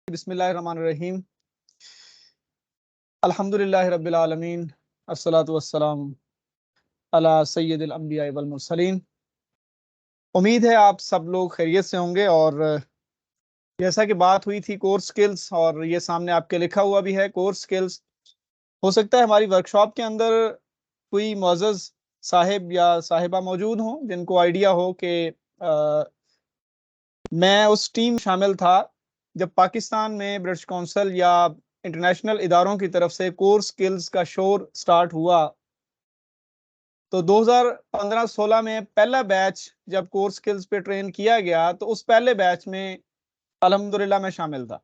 बिस्मिल्लाहिर्रहमानिर्रहीम। अल्हम्दुलिल्लाहि रब्बिल आलमीन। अस्सलातु वस्सलाम अला सय्यिदिल अंबिया वल मुरसलीन। उम्मीद है आप सब लोग खैरियत से होंगे। और जैसा कि बात हुई थी कोर स्किल्स, और ये सामने आपके लिखा हुआ भी है कोर स्किल्स। हो सकता है हमारी वर्कशॉप के अंदर कोई मुअज़्ज़ज़ साहिब या साहिबा मौजूद हों जिनको आइडिया हो कि मैं उस टीम शामिल था जब पाकिस्तान में ब्रिटिश काउंसिल या इंटरनेशनल इदारों की तरफ से कोर स्किल्स का शोर स्टार्ट हुआ। तो 2015-16 में पहला बैच जब कोर स्किल्स पे ट्रेन किया गया तो उस पहले बैच में अल्हम्दुलिल्लाह मैं शामिल था।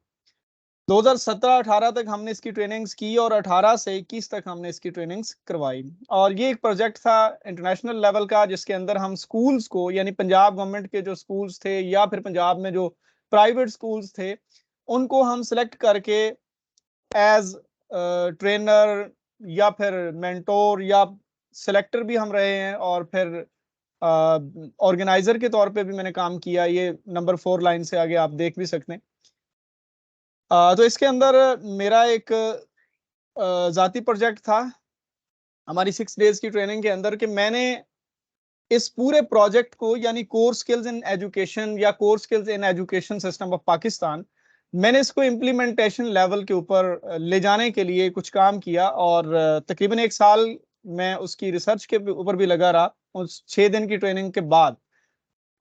2017-18 तक हमने इसकी ट्रेनिंग्स की और 18 से 21 तक हमने इसकी ट्रेनिंग्स करवाई। और ये एक प्रोजेक्ट था इंटरनेशनल लेवल का जिसके अंदर हम स्कूल्स को, यानी पंजाब गवर्नमेंट के जो स्कूल्स थे या फिर पंजाब में जो प्राइवेट स्कूल्स थे, उनको हम सिलेक्ट करके एज ट्रेनर या फिर मेंटोर या सिलेक्टर भी हम रहे हैं, और फिर ऑर्गेनाइजर के तौर पे भी मैंने काम किया। ये नंबर 4 लाइन से आगे आप देख भी सकते हैं। तो इसके अंदर मेरा एक ज़ाती प्रोजेक्ट था हमारी 6 डेज़ की ट्रेनिंग के अंदर कि मैंने इस पूरे प्रोजेक्ट को, यानी कोर स्किल्स इन एजुकेशन या core skills in education system of Pakistan, मैंने इसको इम्प्लीमेंटेशन लेवल के ऊपर ले जाने के लिए कुछ काम किया। और तकरीबन 1 साल मैं उसकी रिसर्च के ऊपर भी लगा रहा उस 6 दिन की ट्रेनिंग के बाद।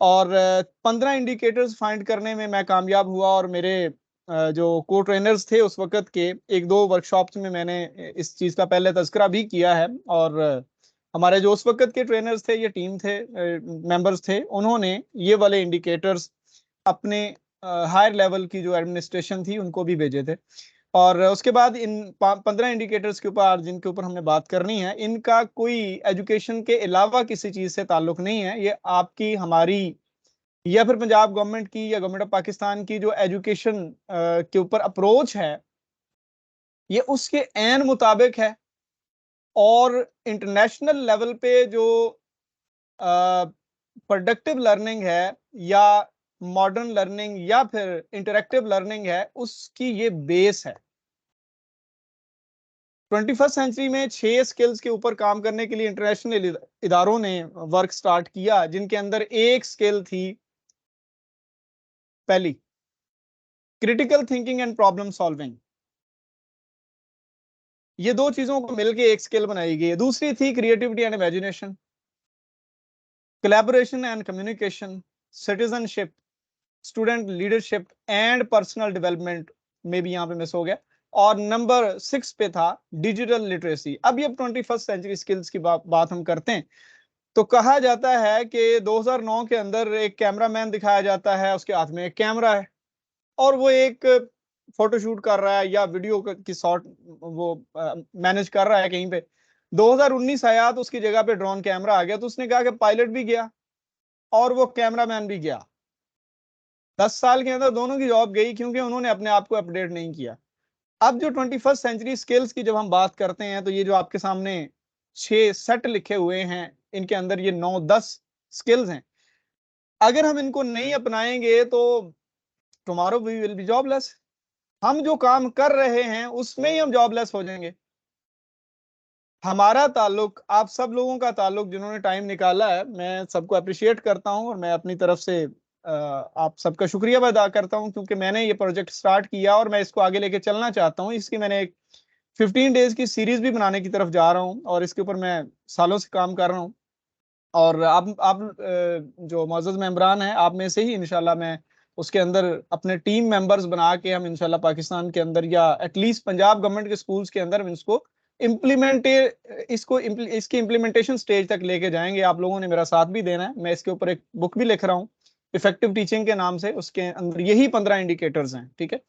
और 15 इंडिकेटर्स फाइंड करने में मैं कामयाब हुआ। और मेरे जो को ट्रेनर्स थे उस वक़्त के 1-2 वर्कशॉप्स में मैंने इस चीज़ का पहले तज़किरा भी किया है। और हमारे जो उस वक़्त के ट्रेनर्स थे, ये टीम थे, मेंबर्स थे, उन्होंने ये वाले इंडिकेटर्स अपने हायर लेवल की जो एडमिनिस्ट्रेशन थी उनको भी भेजे थे। और उसके बाद इन 15 इंडिकेटर्स के ऊपर जिनके ऊपर हमने बात करनी है, इनका कोई एजुकेशन के अलावा किसी चीज़ से ताल्लुक नहीं है। ये आपकी, हमारी या फिर पंजाब गवर्नमेंट की या गवर्नमेंट ऑफ पाकिस्तान की जो एजुकेशन के ऊपर अप्रोच है, ये उसके ऐन मुताबिक है। और इंटरनेशनल लेवल पे जो प्रोडक्टिव लर्निंग है या मॉडर्न लर्निंग या फिर इंटरैक्टिव लर्निंग है, उसकी ये बेस है। 21st सेंचुरी में 6 स्किल्स के ऊपर काम करने के लिए इंटरनेशनल इदारों ने वर्क स्टार्ट किया, जिनके अंदर एक स्किल थी, पहली critical thinking and problem solving. ये दो चीजों को मिलकर एक स्किल बनाई गई है। दूसरी थी creativity and imagination, collaboration and communication, citizenship, student leadership and personal development में भी यहाँ पे मिस हो गया। और नंबर 6 पे था डिजिटल लिटरेसी। अब ये 21st सेंचुरी स्किल्स की बात हम करते हैं तो कहा जाता है कि 2009 के अंदर एक कैमरामैन दिखाया जाता है, उसके हाथ में एक कैमरा है और वो एक फोटोशूट कर रहा है या वीडियो की शॉट वो मैनेज कर रहा है कहीं पे। 2019 आया तो उसकी जगह पे ड्रोन कैमरा आ गया, तो उसने कहा कि पायलट भी गया और वो कैमरामैन भी गया। 10 साल के अंदर दोनों की जॉब गई क्योंकि उन्होंने अपने आप को अपडेट नहीं किया। अब जो 21st सेंचुरी स्किल्स की जब हम बात करते हैं तो ये जो आपके सामने 6 सेट लिखे हुए हैं, इनके अंदर ये 9-10 स्किल्स हैं। अगर हम इनको नहीं अपनाएंगे तो tomorrow we will be jobless. हम जो काम कर रहे हैं उसमें ही हम जॉबलेस हो जाएंगे। हमारा ताल्लुक, आप सब लोगों का ताल्लुक जिन्होंने टाइम निकाला है, मैं सबको अप्रिशिएट करता हूं और मैं अपनी तरफ से आप सबका शुक्रिया अदा करता हूं क्योंकि मैंने ये प्रोजेक्ट स्टार्ट किया और मैं इसको आगे लेके चलना चाहता हूं। इसकी मैंने एक 15 डेज की सीरीज भी बनाने की तरफ जा रहा हूं और इसके ऊपर मैं सालों से काम कर रहा हूं। और आप जो मौजूद मेंबरान हैं, आप में से ही इंशाल्लाह मैं उसके अंदर अपने टीम मेंबर्स बना के हम इंशाल्लाह पाकिस्तान के अंदर या एटलीस्ट पंजाब गवर्नमेंट के स्कूल्स के अंदर हम इसको इम्प्लीमेंट इसकी इम्प्लीमेंटेशन स्टेज तक लेके जाएंगे। आप लोगों ने मेरा साथ भी देना है। मैं इसके ऊपर एक बुक भी लिख रहा हूँ इफेक्टिव टीचिंग के नाम से, उसके अंदर यही 15 इंडिकेटर्स हैं। ठीक है,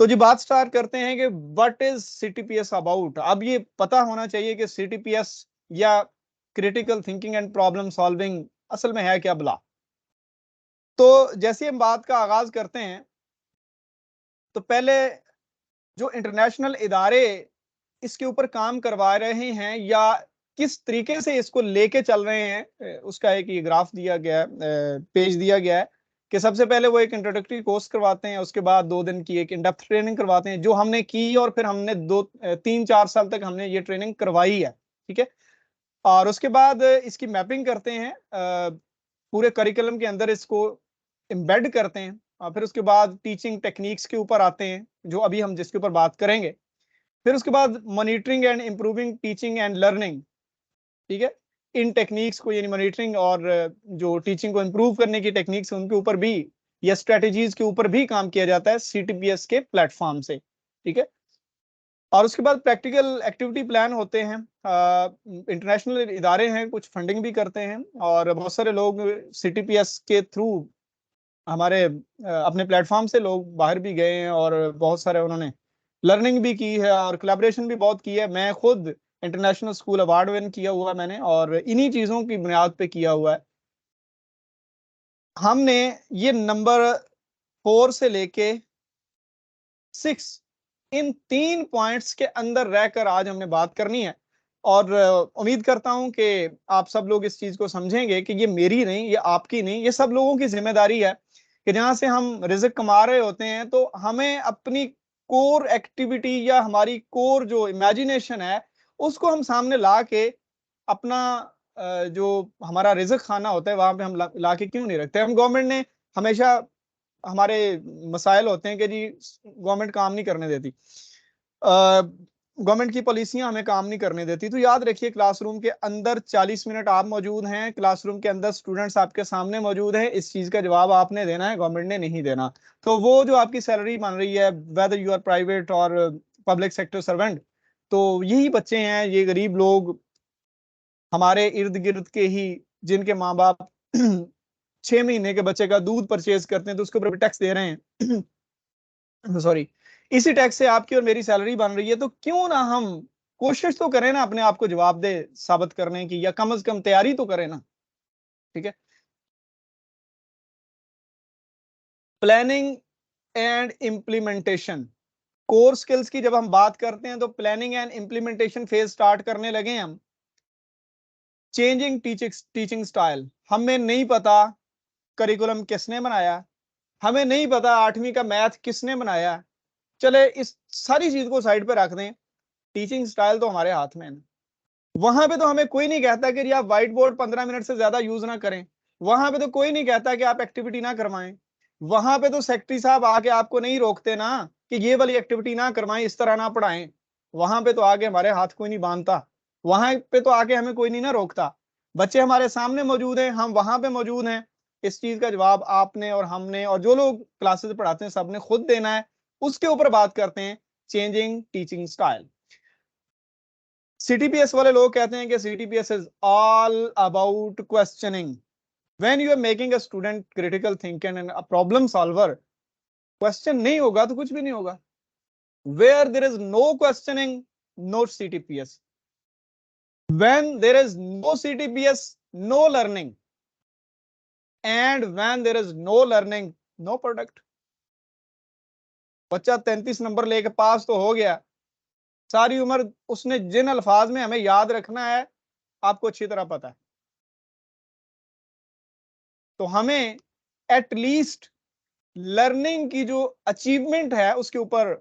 तो जी बात स्टार्ट करते हैं कि व्हाट इज सीटीपीएस अबाउट। अब ये पता होना चाहिए कि सीटीपीएस या critical thinking and problem solving असल में है क्या भला। तो जैसे हम बात का आगाज करते हैं तो पहले जो इंटरनेशनल इदारे इसके ऊपर काम करवा रहे हैं या किस तरीके से इसको लेके चल रहे हैं, उसका एक ये ग्राफ दिया गया है, पेज दिया गया है। कि सबसे पहले वो एक इंट्रोडक्टरी कोर्स करवाते हैं, उसके बाद 2 दिन की एक इन डेप्थ ट्रेनिंग करवाते हैं जो हमने की, और फिर हमने 3-4 साल तक हमने ये ट्रेनिंग करवाई है, ठीक है। और उसके बाद इसकी मैपिंग करते हैं, पूरे करिकुलम के अंदर इसको एम्बेड करते हैं, और फिर उसके बाद टीचिंग टेक्निक्स के ऊपर आते हैं जो अभी हम जिसके ऊपर बात करेंगे। फिर उसके बाद monitoring and improving teaching and learning, ठीक है। इन टेक्निक्स को यानी मॉनिटरिंग और जो टीचिंग को इम्प्रूव करने की टेक्निक्स उनके ऊपर भी या स्ट्रेटेजीज के ऊपर भी काम किया जाता है सीटीपीएस के प्लेटफॉर्म से, ठीक है। और उसके बाद प्रैक्टिकल एक्टिविटी प्लान होते हैं, इंटरनेशनल इदारे हैं, कुछ फंडिंग भी करते हैं, और बहुत सारे लोग सीटीपीएस के थ्रू हमारे अपने प्लेटफॉर्म से लोग बाहर भी गए हैं, और बहुत सारे उन्होंने लर्निंग भी की है और कोलैबोरेशन भी बहुत की है। मैं खुद इंटरनेशनल स्कूल अवार्ड विन किया हुआ मैंने, और इन्हीं चीजों की बुनियाद पे किया हुआ है। हमने ये नंबर 4 से लेके 6 इन 3 पॉइंट्स के अंदर रहकर आज हमने बात करनी है, और उम्मीद करता हूं कि आप सब लोग इस चीज को समझेंगे कि ये मेरी नहीं, ये आपकी नहीं, ये सब लोगों की जिम्मेदारी है कि जहां से हम रिज़्क कमा रहे होते हैं तो हमें अपनी कोर एक्टिविटी या हमारी कोर जो इमेजिनेशन है उसको हम सामने ला के अपना जो हमारा रिज़्क खाना होता है वहां पे हम ला के क्यों नहीं रखते। हम गवर्नमेंट ने हमेशा हमारे मसाइल होते हैं कि जी गवर्नमेंट काम नहीं करने देती, गवर्नमेंट की पॉलिसियां हमें काम नहीं करने देती। तो याद रखिए क्लासरूम के अंदर 40 मिनट आप मौजूद हैं, क्लासरूम के अंदर स्टूडेंट्स आपके सामने मौजूद हैं, इस चीज का जवाब आपने देना है, गवर्नमेंट ने नहीं देना। तो वो जो आपकी सैलरी बन रही है वेदर यू आर प्राइवेट और पब्लिक सेक्टर सर्वेंट, तो यही बच्चे हैं, ये गरीब लोग हमारे इर्द गिर्द के ही, जिनके माँ बाप 6 महीने के बच्चे का दूध परचेज करते हैं तो उसके ऊपर टैक्स दे रहे हैं सॉरी, इसी टैक्स से आपकी और मेरी सैलरी बन रही है। तो क्यों ना हम कोशिश तो करें ना अपने आप को जवाबदेह साबित करने की, या कम से कम तैयारी तो करें ना, ठीक है। Planning and implementation, core skills की जब हम बात करते हैं तो planning and implementation phase start करने लगे हैं हम। चेंजिंग टीचिंग स्टाइल, हमें नहीं पता करिकुलम किसने बनाया, हमें नहीं पता 8वीं का मैथ किसने बनाया, चले इस सारी चीज को साइड पे रख दें, टीचिंग स्टाइल तो हमारे हाथ में है। वहां पे तो हमें कोई नहीं कहता कि आप व्हाइट बोर्ड 15 मिनट से ज्यादा यूज ना करें, वहां पे तो कोई नहीं कहता कि आप एक्टिविटी ना करवाएं, वहां पे तो सेक्रेटरी साहब आके आपको नहीं रोकते ना कि ये वाली एक्टिविटी ना करवाएं, इस तरह ना पढ़ाएं। वहां पे तो आगे हमारे हाथ कोई नहीं बांधता, वहां पे तो आके हमें कोई नहीं ना रोकता। बच्चे हमारे सामने मौजूद हैं, हम वहां पे मौजूद हैं। इस चीज का जवाब आपने और हमने और जो लोग क्लासेस पढ़ाते हैं सबने खुद देना है। उसके ऊपर बात करते हैं चेंजिंग टीचिंग स्टाइल। सीटीपीएस वाले लोग कहते हैं कि CTPS is all about questioning. When you are making a student critical thinking and a problem solver, question नहीं होगा तो कुछ भी नहीं होगा। Where there is no questioning, no CTPS. When there is no CTPS, no learning, and when there is no learning, no product. बच्चा 33 number लेके पास तो हो गया, सारी उम्र उसने जिन अल्फाज में हमें याद रखना है आपको अच्छी तरह पता है। तो हमें एटलीस्ट लर्निंग की जो अचीवमेंट है उसके ऊपर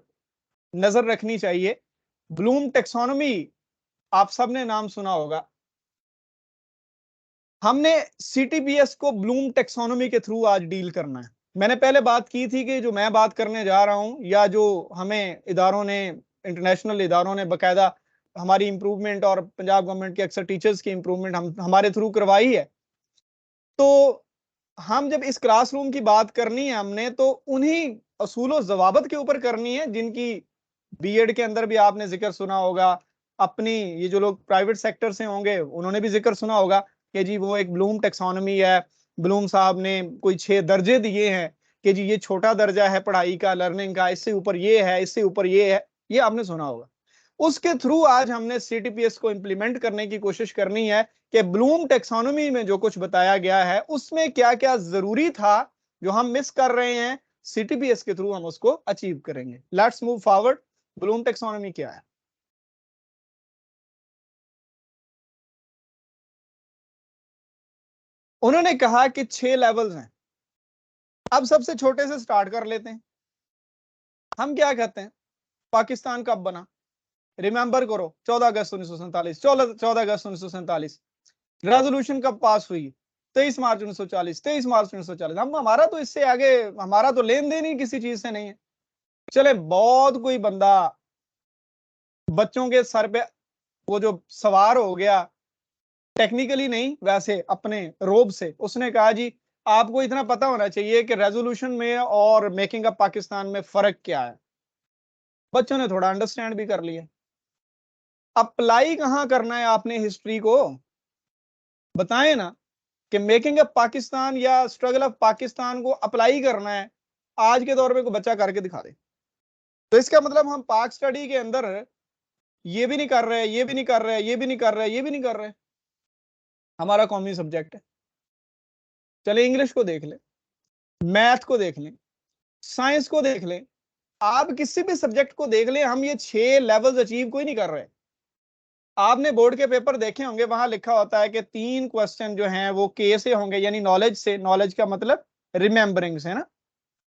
नजर रखनी चाहिए। ब्लूम टेक्सोनोमी आप सबने नाम सुना होगा। हमने सीटीपीएस को ब्लूम टेक्सोनोमी के थ्रू आज डील करना है। मैंने पहले बात की थी कि जो मैं बात करने जा रहा हूं या जो हमें इदारों ने, इंटरनेशनल इदारों ने बकायदा हमारी इंप्रूवमेंट और पंजाब गवर्नमेंट के अक्सर टीचर्स की इंप्रूवमेंट हमारे थ्रू करवाई है। तो हम जब इस क्लासरूम की बात करनी है हमने तो उन्हीं असूल जवाबत के ऊपर करनी है जिनकी बीएड के अंदर भी आपने जिक्र सुना होगा। अपनी ये जो लोग प्राइवेट सेक्टर से होंगे उन्होंने भी जिक्र सुना होगा कि जी वो एक ब्लूम टेक्सोनोमी है। ब्लूम साहब ने कोई 6 दर्जे दिए हैं कि जी ये छोटा दर्जा है पढ़ाई का, लर्निंग का, इससे ऊपर ये है, इससे ऊपर ये है, ये आपने सुना होगा। उसके थ्रू आज हमने सीटीपीएस को इंप्लीमेंट करने की कोशिश करनी है कि ब्लूम टेक्सोनोमी में जो कुछ बताया गया है उसमें क्या क्या जरूरी था जो हम मिस कर रहे हैं, सीटीपीएस के थ्रू हम उसको अचीव करेंगे। Let's move forward. Bloom taxonomy क्या है? उन्होंने कहा कि 6 लेवल्स हैं। अब सबसे छोटे से स्टार्ट कर लेते हैं। हम क्या कहते हैं, पाकिस्तान कब बना? रिमेंबर करो, 14 अगस्त 1947, 14 अगस्त 1947। रेजोल्यूशन कब पास हुई? 23 मार्च 1940, 23 मार्च 1940। हम, हमारा तो इससे आगे, हमारा तो लेन देन ही किसी चीज से नहीं है। चले, बहुत कोई बंदा बच्चों के सर पे वो जो सवार हो गया, टेक्निकली नहीं वैसे अपने रोब से, उसने कहा जी आपको इतना पता होना चाहिए कि रेजोल्यूशन में और मेकिंग अप पाकिस्तान में फर्क क्या है। बच्चों ने थोड़ा अंडरस्टैंड भी कर लिया। अप्लाई कहां करना है आपने हिस्ट्री को? बताएं ना कि मेकिंग अप पाकिस्तान या स्ट्रगल ऑफ पाकिस्तान को अप्लाई करना है, आज के दौर में कोई बच्चा करके दिखा दे। तो इसका मतलब हम पाक स्टडी के अंदर ये भी नहीं कर रहे, ये भी नहीं कर रहे, ये भी नहीं कर रहे, ये भी नहीं कर रहे। हमारा कौमी सब्जेक्ट है। चले इंग्लिश को देख ले, मैथ को देख लें, साइंस को देख लें, आप किसी भी सब्जेक्ट को देख लें, हम ये 6 लेवल्स अचीव कोई नहीं कर रहे। आपने बोर्ड के पेपर देखे होंगे, वहां लिखा होता है कि 3 क्वेश्चन जो हैं वो के से होंगे, यानी नॉलेज से, नॉलेज का मतलब रिमेम्बरिंग से ना,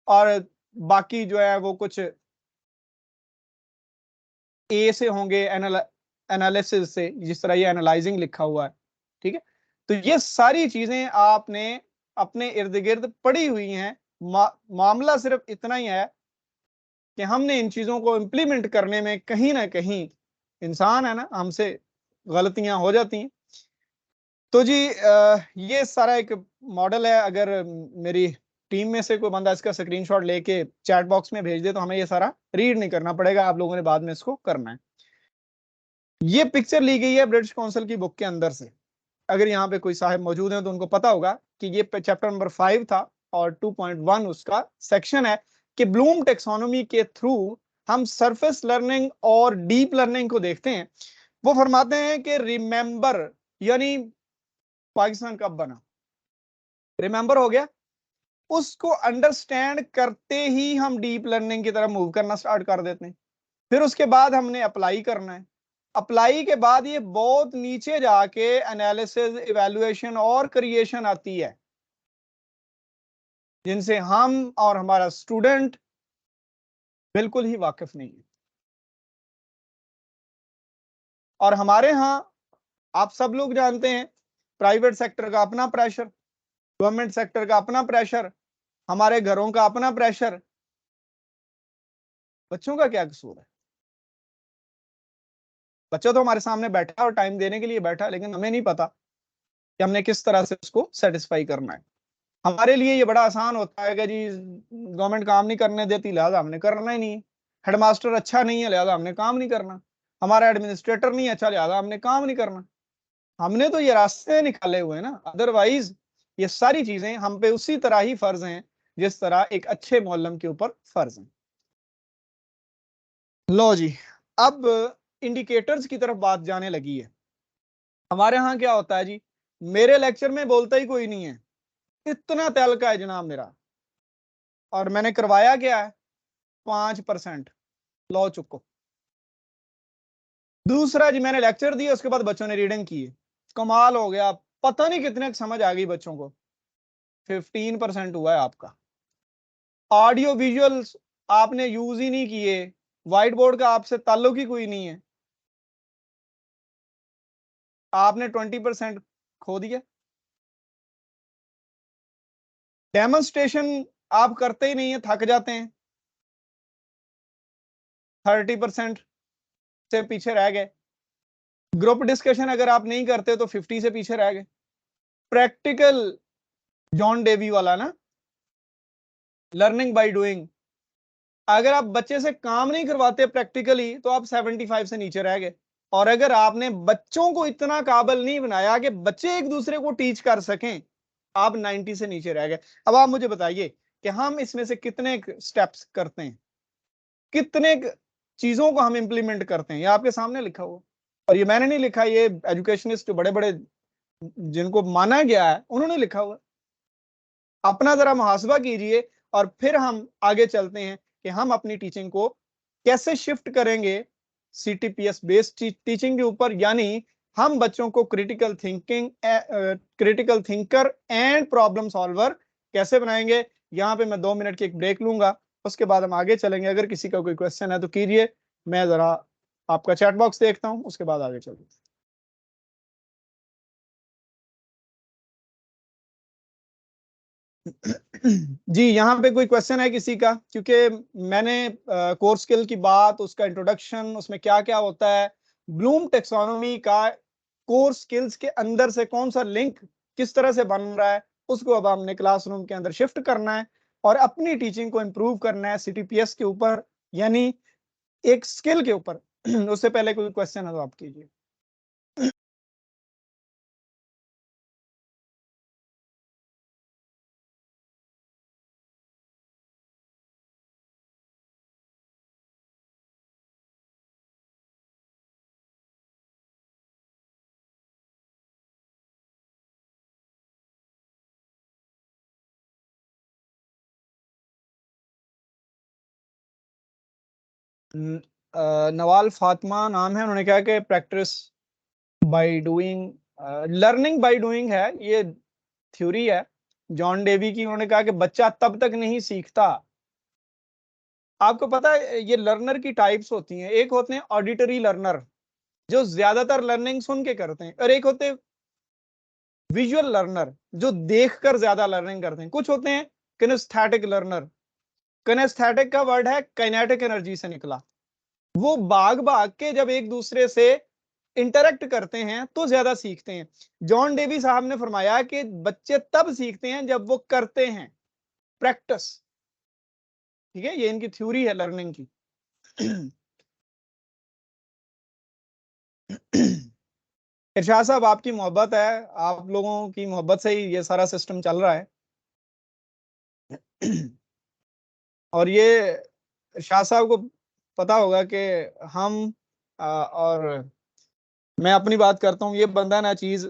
और बाकी जो है वो कुछ ए से होंगे, एनालिसिस से, जिस तरह ये एनालाइजिंग लिखा हुआ है। ठीक है, तो ये सारी चीजें आपने अपने इर्द गिर्द पड़ी हुई हैं। मामला सिर्फ इतना ही है कि हमने इन चीजों को इम्प्लीमेंट करने में कहीं ना कहीं, इंसान है ना, हमसे गलतियां हो जाती हैं। तो जी ये सारा एक मॉडल है। अगर मेरी टीम में से कोई बंदा इसका स्क्रीनशॉट लेके चैट बॉक्स में भेज दे तो हमें ये सारा रीड नहीं करना पड़ेगा, आप लोगों ने बाद में इसको करना है। ये पिक्चर ली गई है ब्रिटिश काउंसिल की बुक के अंदर से। अगर यहाँ पे कोई साहब मौजूद हैं तो उनको पता होगा कि ये चैप्टर नंबर 5 था और 2.1 उसका सेक्शन है कि ब्लूम टेक्सोनोमी के थ्रू हम सरफेस लर्निंग और डीप लर्निंग को देखते हैं। वो फरमाते हैं कि रिमेंबर, यानी पाकिस्तान कब बना, रिमेंबर हो गया, उसको अंडरस्टैंड करते ही हम डीप लर्निंग की तरफ मूव करना स्टार्ट कर देते हैं। फिर उसके बाद हमने अप्लाई करना है। अप्लाई के बाद ये बहुत नीचे जाके एनालिसिस, इवैल्यूएशन और क्रिएशन आती है, जिनसे हम और हमारा स्टूडेंट बिल्कुल ही वाकिफ नहीं है। और हमारे यहां आप सब लोग जानते हैं, प्राइवेट सेक्टर का अपना प्रेशर, गवर्नमेंट सेक्टर का अपना प्रेशर, हमारे घरों का अपना प्रेशर। बच्चों का क्या कसूर है? बच्चा तो हमारे सामने बैठा और टाइम देने के लिए बैठा, लेकिन हमें नहीं पता कि हमने किस तरह से उसको सेटिस्फाई करना है। हमारे लिए ये बड़ा आसान होता है कि जी गवर्नमेंट काम नहीं करने देती, लिहाजा हमने करना ही नहीं। हेडमास्टर अच्छा नहीं है, लिहाजा हमने काम नहीं करना। हमारा एडमिनिस्ट्रेटर नहीं अच्छा, लिहाजा हमने काम नहीं करना। हमने तो ये रास्ते निकाले हुए हैं ना, अदरवाइज ये सारी चीजें हम पे उसी तरह ही फर्ज हैं जिस तरह एक अच्छे मौलम के ऊपर फर्ज हैं। लो जी, अब इंडिकेटर्स की तरफ बात जाने लगी है। हमारे यहाँ क्या होता है जी, मेरे लेक्चर में बोलता ही कोई नहीं है, इतना तहलका है जनाब मेरा, और मैंने करवाया क्या है, 5%। लो चुको। दूसरा जी, मैंने लेक्चर दिया, उसके बाद बच्चों ने रीडिंग की है, कमाल हो गया, पता नहीं कितने समझ आ गई बच्चों को, 15% हुआ है आपका। ऑडियो विजुअल्स आपने यूज ही नहीं किए, व्हाइट बोर्ड का आपसे ताल्लुक ही कोई नहीं है, आपने 20% खो दिया। डेमोन्स्ट्रेशन आप करते ही नहीं है, थक जाते हैं, 30% से पीछे रह गए। ग्रुप डिस्कशन अगर आप नहीं करते तो 50 से पीछे रह गए। प्रैक्टिकल, जॉन डेवी वाला ना, लर्निंग बाय डूइंग, अगर आप बच्चे से काम नहीं करवाते प्रैक्टिकली तो आप 75 से नीचे रह गए। और अगर आपने बच्चों को इतना काबिल नहीं बनाया कि बच्चे एक दूसरे को टीच कर सकें, आप 90 से नीचे रह गए। अब आप मुझे बताइए कि हम इसमें से कितने स्टेप्स करते हैं, कितने चीजों को हम इंप्लीमेंट करते हैं, ये आपके सामने लिखा हुआ। और ये मैंने नहीं लिखा, ये एजुकेशनिस्ट जो बड़े बड़े जिनको माना गया है उन्होंने लिखा हुआ। अपना जरा मुहासबा कीजिए और फिर हम आगे चलते हैं कि हम अपनी टीचिंग को कैसे शिफ्ट करेंगे सीटीपीएस बेस्ड टीचिंग के ऊपर, यानी हम बच्चों को critical thinker and problem solver कैसे बनाएंगे, यहाँ पे मैं 2 मिनट की एक ब्रेक लूंगा, उसके बाद हम आगे चलेंगे। अगर किसी का कोई क्वेश्चन है तो कीजिए, मैं जरा आपका चैट बॉक्स देखता हूँ, उसके बाद आगे चलते हैं। जी, यहाँ पे कोई क्वेश्चन है किसी का? क्योंकि मैंने कोर स्किल की बात, उसका इंट्रोडक्शन, उसमें क्या क्या होता है, ब्लूम टेक्सोनोमी का कोर स्किल्स के अंदर से कौन सा लिंक किस तरह से बन रहा है, उसको अब हमने क्लासरूम के अंदर शिफ्ट करना है और अपनी टीचिंग को इम्प्रूव करना है CTPS के ऊपर, यानी एक स्किल के ऊपर। उससे पहले कोई क्वेश्चन है तो आप कीजिए। नवाल फातिमा नाम है, उन्होंने कहा कि practice by doing, learning by doing है, ये थ्योरी है जॉन डेवी की। उन्होंने कहा कि बच्चा तब तक नहीं सीखता। आपको पता है ये लर्नर की टाइप्स होती हैं, एक होते हैं ऑडिटरी लर्नर जो ज्यादातर लर्निंग सुन के करते हैं, और एक होते हैं विजुअल लर्नर जो देखकर ज्यादा लर्निंग करते हैं। कुछ होते हैं किनेस्थेटिक लर्नर। किनेस्थेटिक का वर्ड है काइनेटिक एनर्जी से निकला। वो भाग भाग के जब एक दूसरे से इंटरेक्ट करते हैं तो ज्यादा सीखते हैं। जॉन डेवी साहब ने फरमाया कि बच्चे तब सीखते हैं जब वो करते हैं, प्रैक्टिस। ठीक है, ये इनकी थ्योरी है लर्निंग की। इरशाद साहब, आपकी मोहब्बत है, आप लोगों की मोहब्बत से ही ये सारा सिस्टम चल रहा है। और ये इरशाद साहब को पता होगा कि हम और मैं अपनी बात करता हूँ, ये बंदा ना चीज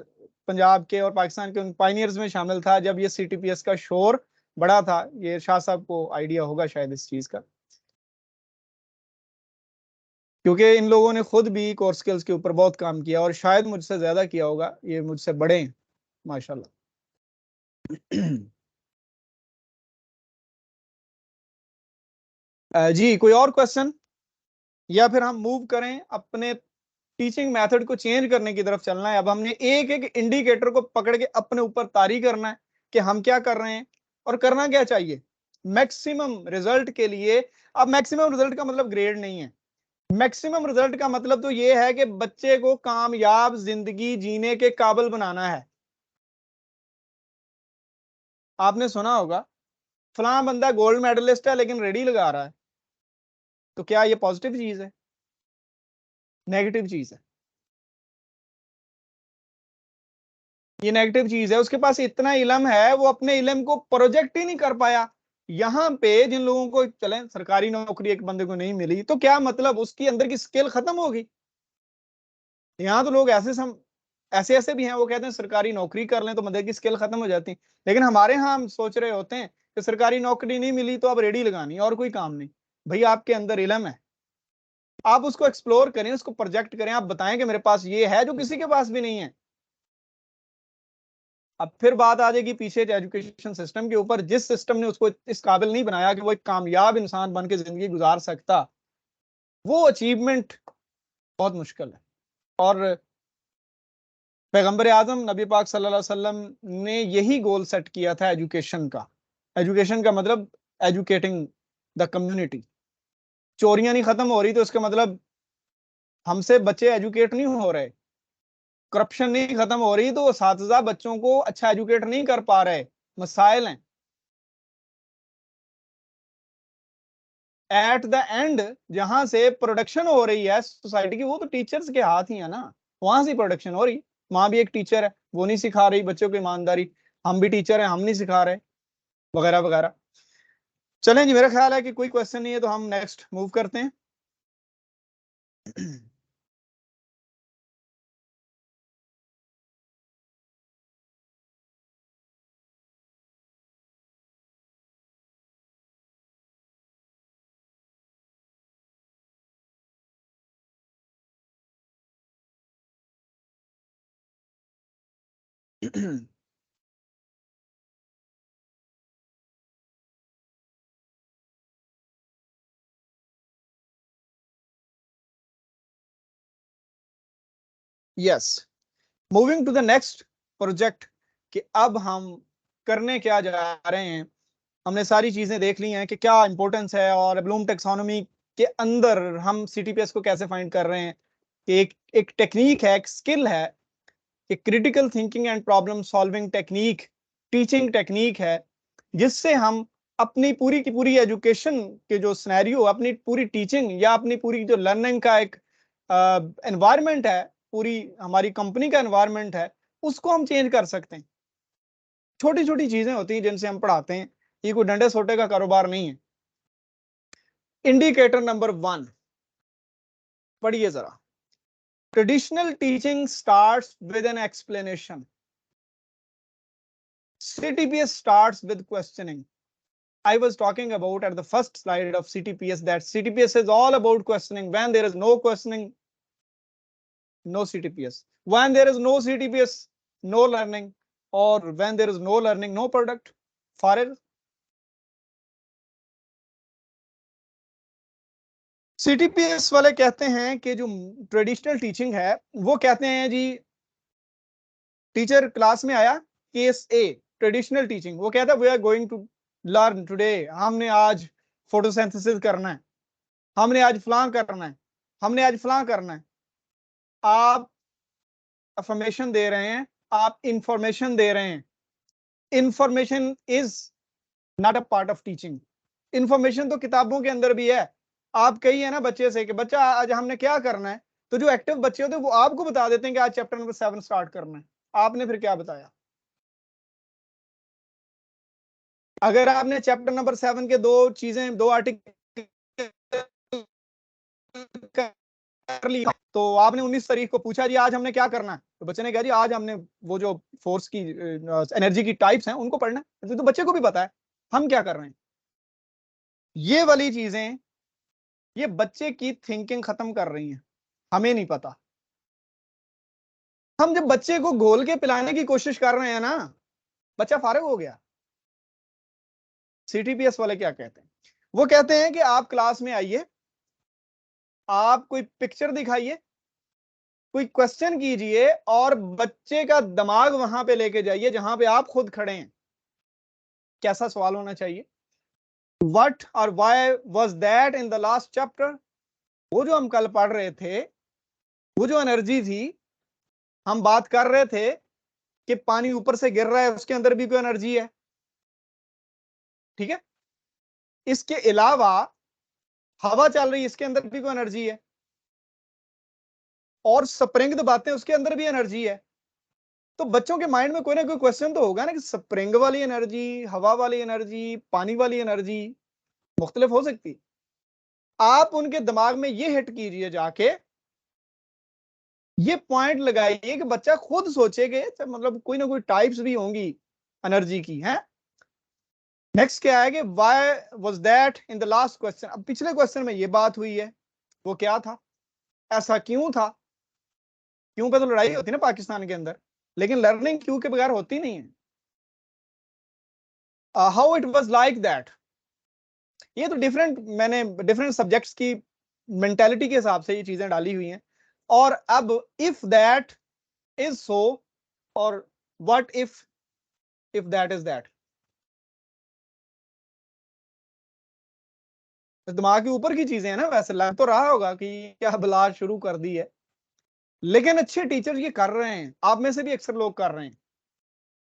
पंजाब के और पाकिस्तान के उन पायनियर्स में शामिल था जब ये CTPS का शोर बड़ा था। ये इरशाद साहब को आइडिया होगा शायद इस चीज का, क्योंकि इन लोगों ने खुद भी कोर स्किल्स के ऊपर बहुत काम किया और शायद मुझसे ज्यादा किया होगा, ये मुझसे बड़े हैं माशाल्लाह। जी, कोई और क्वेश्चन, या फिर हम मूव करें अपने टीचिंग मेथड को चेंज करने की तरफ चलना है? अब हमने एक एक इंडिकेटर को पकड़ के अपने ऊपर तारी करना है कि हम क्या कर रहे हैं और करना क्या चाहिए मैक्सिमम रिजल्ट के लिए। अब मैक्सिमम रिजल्ट का मतलब ग्रेड नहीं है, मैक्सिमम रिजल्ट का मतलब तो यह है कि बच्चे को कामयाब जिंदगी जीने के काबिल बनाना है। आपने सुना होगा फलां बंदा गोल्ड मेडलिस्ट है लेकिन रेडी लगा रहा है, तो क्या ये पॉजिटिव चीज है, नेगेटिव चीज है? ये नेगेटिव चीज है। उसके पास इतना इलम है, वो अपने इलम को प्रोजेक्ट ही नहीं कर पाया। यहाँ पे जिन लोगों को चले सरकारी नौकरी एक बंदे को नहीं मिली तो क्या मतलब, उसकी अंदर की स्किल खत्म होगी? यहाँ तो लोग ऐसे ऐसे भी हैं, वो कहते हैं सरकारी नौकरी कर लें तो बंदे की स्किल खत्म हो जाती है। लेकिन हमारे यहाँ हम सोच रहे होते हैं कि सरकारी नौकरी नहीं मिली तो अब रेडी लगानी और कोई काम नहीं। भाई आपके अंदर इलम है, आप उसको एक्सप्लोर करें, उसको प्रोजेक्ट करें, आप बताएं कि मेरे पास ये है जो किसी के पास भी नहीं है। अब फिर बात आ जाएगी पीछे एजुकेशन सिस्टम के ऊपर, जिस सिस्टम ने उसको इस काबिल नहीं बनाया कि वो एक कामयाब इंसान बन के जिंदगी गुजार सकता, वो अचीवमेंट बहुत मुश्किल है। और पैगंबर आजम नबी पाक सल्लल्लाहु अलैहि वसल्लम ने यही गोल सेट किया था एजुकेशन का। एजुकेशन का मतलब एजुकेटिंग द कम्युनिटी। चोरियां नहीं खत्म हो रही तो इसका मतलब हमसे बच्चे एजुकेट नहीं हो रहे, करप्शन नहीं खत्म हो रही तो असातिज़ा बच्चों को अच्छा एजुकेट नहीं कर पा रहे, मसाइल हैं। एट द एंड जहां से प्रोडक्शन हो रही है सोसाइटी की, वो तो टीचर्स के हाथ ही है ना, वहां से प्रोडक्शन हो रही। माँ भी एक टीचर है, वो नहीं सिखा रही बच्चों को ईमानदारी, हम भी टीचर हैं, हम नहीं सिखा रहे, वगैरह वगैरह। चलें जी, मेरा ख्याल है कि कोई क्वेश्चन नहीं है तो हम नेक्स्ट मूव करते हैं। Yes, moving to the next project कि अब हम करने क्या जा रहे हैं। हमने सारी चीजें देख ली हैं कि क्या इंपॉर्टेंस है और ब्लूम टेक्सोनोमी के अंदर हम सीटीपीएस को कैसे फाइंड कर रहे हैं कि एक टेक्निक है, एक स्किल है, कि critical thinking and problem solving technique, teaching technique है, जिससे हम अपनी पूरी की पूरी एजुकेशन के जो सिनेरियो, अपनी पूरी टीचिंग या अपनी पूरी जो लर्निंग का एक एनवायरनमेंट है, पूरी हमारी कंपनी का एनवायरनमेंट है, उसको हम चेंज कर सकते हैं। छोटी छोटी चीजें होती हैं जिनसे हम पढ़ाते हैं, ये कोई डंडे सोटे का कारोबार नहीं है। इंडिकेटर नंबर 1 पढ़िए जरा। Traditional teaching starts with an explanation, CTPS starts with questioning. I was talking about at the first slide of CTPS that CTPS is all about questioning. When there is no questioning, no CTPS. When there is no CTPS, no learning. Or when there is no learning, no product. Farid? CTPS वाले कहते हैं कि जो traditional teaching है, वो कहते हैं जी, teacher class में आया, केस ए ट्रेडिशनल टीचिंग, वो कहता है we are going to learn today, हमने आज फोटोसिंथेसिस करना है, हमने आज फलां करना है, हमने आज फलां करना है। आप अफर्मेशन दे रहे हैं, आप इंफॉर्मेशन दे रहे हैं। Information is not a part of teaching. Information तो किताबों के अंदर भी है। आप कहिए ना बच्चे से कि बच्चा आज हमने क्या करना है, तो जो एक्टिव बच्चे होते हैं वो आपको बता देते हैं कि आज चैप्टर नंबर 7 स्टार्ट करना है। आपने फिर क्या बताया? अगर आपने चैप्टर नंबर 7 के दो आर्टिकल कर लिया, तो आपने 19 तारीख को पूछा जी आज हमने क्या करना है, तो बच्चे ने कहा जी आज हमने वो जो फोर्स की एनर्जी की टाइप्स हैं उनको पढ़ना है। तो बच्चे को भी पता है हम क्या कर रहे हैं। ये वाली चीजें ये बच्चे की थिंकिंग खत्म कर रही हैं, हमें नहीं पता। हम जब बच्चे को घोल के पिलाने की कोशिश कर रहे हैं ना, बच्चा फारिग हो गया। सीटीपीएस वाले क्या कहते हैं? वो कहते हैं कि आप क्लास में आइए, आप कोई पिक्चर दिखाइए, कोई क्वेश्चन कीजिए और बच्चे का दिमाग वहां पे लेके जाइए जहां पे आप खुद खड़े हैं। कैसा सवाल होना चाहिए? व्हाट और why was that in the last chapter? वो जो हम कल पढ़ रहे थे, वो जो एनर्जी थी, हम बात कर रहे थे कि पानी ऊपर से गिर रहा है, उसके अंदर भी कोई एनर्जी है, ठीक है। इसके अलावा हवा चल रही है, इसके अंदर भी कोई एनर्जी है, और स्प्रिंग दबाते हैं उसके अंदर भी एनर्जी है। तो बच्चों के माइंड में कोई ना कोई क्वेश्चन तो होगा ना कि स्प्रिंग वाली एनर्जी, हवा वाली एनर्जी, पानी वाली एनर्जी मुख्तलिफ हो सकती है। आप उनके दिमाग में ये हिट कीजिए जाके, ये पॉइंट लगाइए कि बच्चा खुद सोचेगा, मतलब कोई ना कोई टाइप्स भी होंगी एनर्जी की, है। नेक्स्ट क्या है कि why was that in the last question? अब पिछले क्वेश्चन में ये बात हुई है, वो क्या था, ऐसा क्यों था? क्यों पे तो लड़ाई होती है ना पाकिस्तान के अंदर, लेकिन लर्निंग क्यों के बगैर होती नहीं है। How it was like that, ये तो डिफरेंट, मैंने डिफरेंट सब्जेक्ट्स की मेंटेलिटी के हिसाब से ये चीजें डाली हुई हैं। और अब इफ दैट इज सो, और what if that is that, दिमाग के ऊपर की चीजें हैं ना। वैसे लग तो रहा होगा कि क्या बला शुरू कर दी है, लेकिन अच्छे टीचर ये कर रहे हैं, आप में से भी अक्सर लोग कर रहे हैं।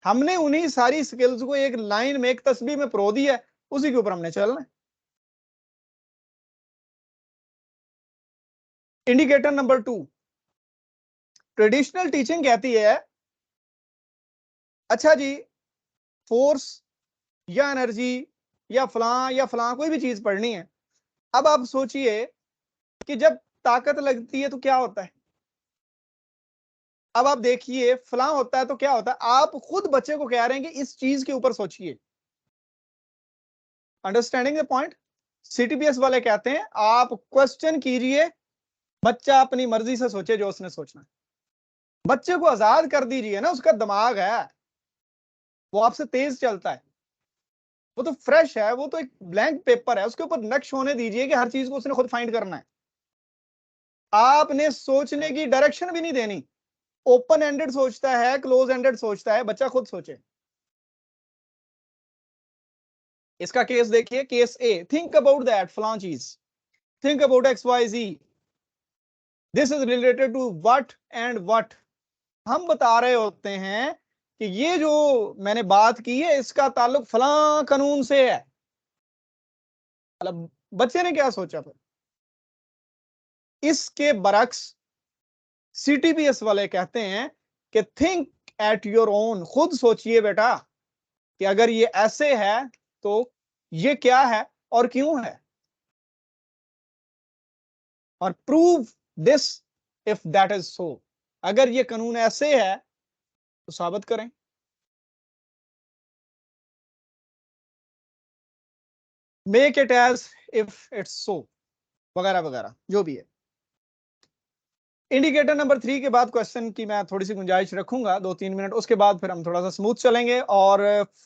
हमने उन्हीं सारी स्किल्स को एक लाइन में, एक तस्बीह में परो दिया है, उसी के ऊपर हमने चलना है। इंडिकेटर नंबर 2, ट्रेडिशनल टीचिंग कहती है अच्छा जी, फोर्स या एनर्जी या फलां कोई भी चीज पढ़नी है। अब आप सोचिए कि जब ताकत लगती है तो क्या होता है। अब आप देखिए फलां होता है तो क्या होता है। आप खुद बच्चे को कह रहे हैं कि इस चीज के ऊपर सोचिए। Understanding the point? सीटीपीएस वाले कहते हैं आप क्वेश्चन कीजिए, बच्चा अपनी मर्जी से सोचे जो उसने सोचना है। बच्चे को आजाद कर दीजिए ना, उसका दिमाग है, वो आपसे तेज चलता है, वो तो फ्रेश है, वो तो एक ब्लैंक पेपर है, उसके ऊपर नक्श होने दीजिए कि हर चीज को उसने खुद फाइंड करना है। आपने सोचने की डायरेक्शन भी नहीं देनी, ओपन एंडेड सोचता है, क्लोज एंडेड सोचता है, बच्चा खुद सोचे। इसका केस देखिए, case A, think about that फलां चीज, think about X Y Z, this is related to what and what. हम बता रहे होते हैं कि ये जो मैंने बात की है इसका ताल्लुक फलां कानून से है। मतलब बच्चे ने क्या सोचा फिर? इसके बरक्स सीटीपीएस वाले कहते हैं कि थिंक एट योर ओन, खुद सोचिए बेटा कि अगर ये ऐसे है तो ये क्या है और क्यों है, और prove this if that is so. अगर ये कानून ऐसे है तो साबित करें। Make it as if it's so, वगैरह वगैरह जो भी है। इंडिकेटर नंबर 3 के बाद क्वेश्चन की मैं थोड़ी सी गुंजाइश रखूंगा 2-3 मिनट, उसके बाद फिर हम थोड़ा सा स्मूथ चलेंगे। और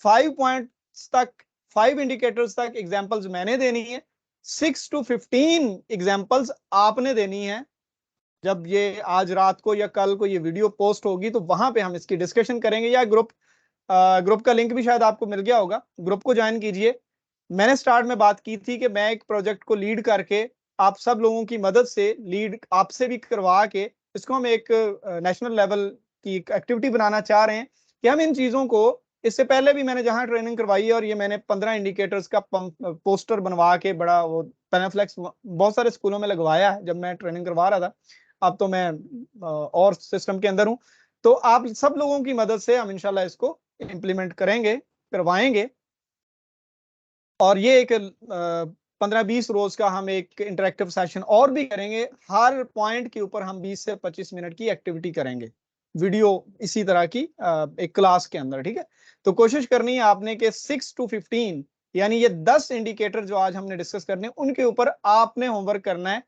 5 पॉइंट्स तक, 5 इंडिकेटर्स तक एग्जांपल्स मैंने देनी है, 6 to 15 एग्जांपल्स आपने देनी है। जब ये आज रात को या कल को ये वीडियो पोस्ट होगी तो वहां पे हम इसकी डिस्कशन करेंगे, या ग्रुप का लिंक भी शायद आपको मिल गया होगा, ग्रुप को ज्वाइन कीजिए। मैंने स्टार्ट में बात की थी कि मैं एक प्रोजेक्ट को लीड करके आप सब लोगों की मदद से, लीड आपसे भी करवा के, इसको हम एक नेशनल लेवल की एक्टिविटी बनाना चाह रहे हैं कि हम इन चीजों को, इससे पहले भी मैंने जहां ट्रेनिंग करवाई है, और ये मैंने 15 इंडिकेटर्स का पोस्टर बनवा के बड़ा वो पेनाफ्लेक्स बहुत सारे स्कूलों में लगवाया है जब मैं ट्रेनिंग करवा रहा था। अब तो मैं और सिस्टम के अंदर हूं। तो आप सब लोगों की मदद से हम इंशाल्लाह इसको इम्प्लीमेंट करेंगे, करवाएंगे। और ये एक 15-20 रोज का हम एक इंटरेक्टिव सेशन और भी करेंगे। हर पॉइंट के ऊपर हम 20 से 25 मिनट की एक्टिविटी करेंगे, वीडियो इसी तरह की एक क्लास के अंदर, ठीक है। तो कोशिश करनी है आपने कि 6 to 15, यानी ये 10 इंडिकेटर जो आज हमने डिस्कस करने, उनके ऊपर आपने होमवर्क करना है।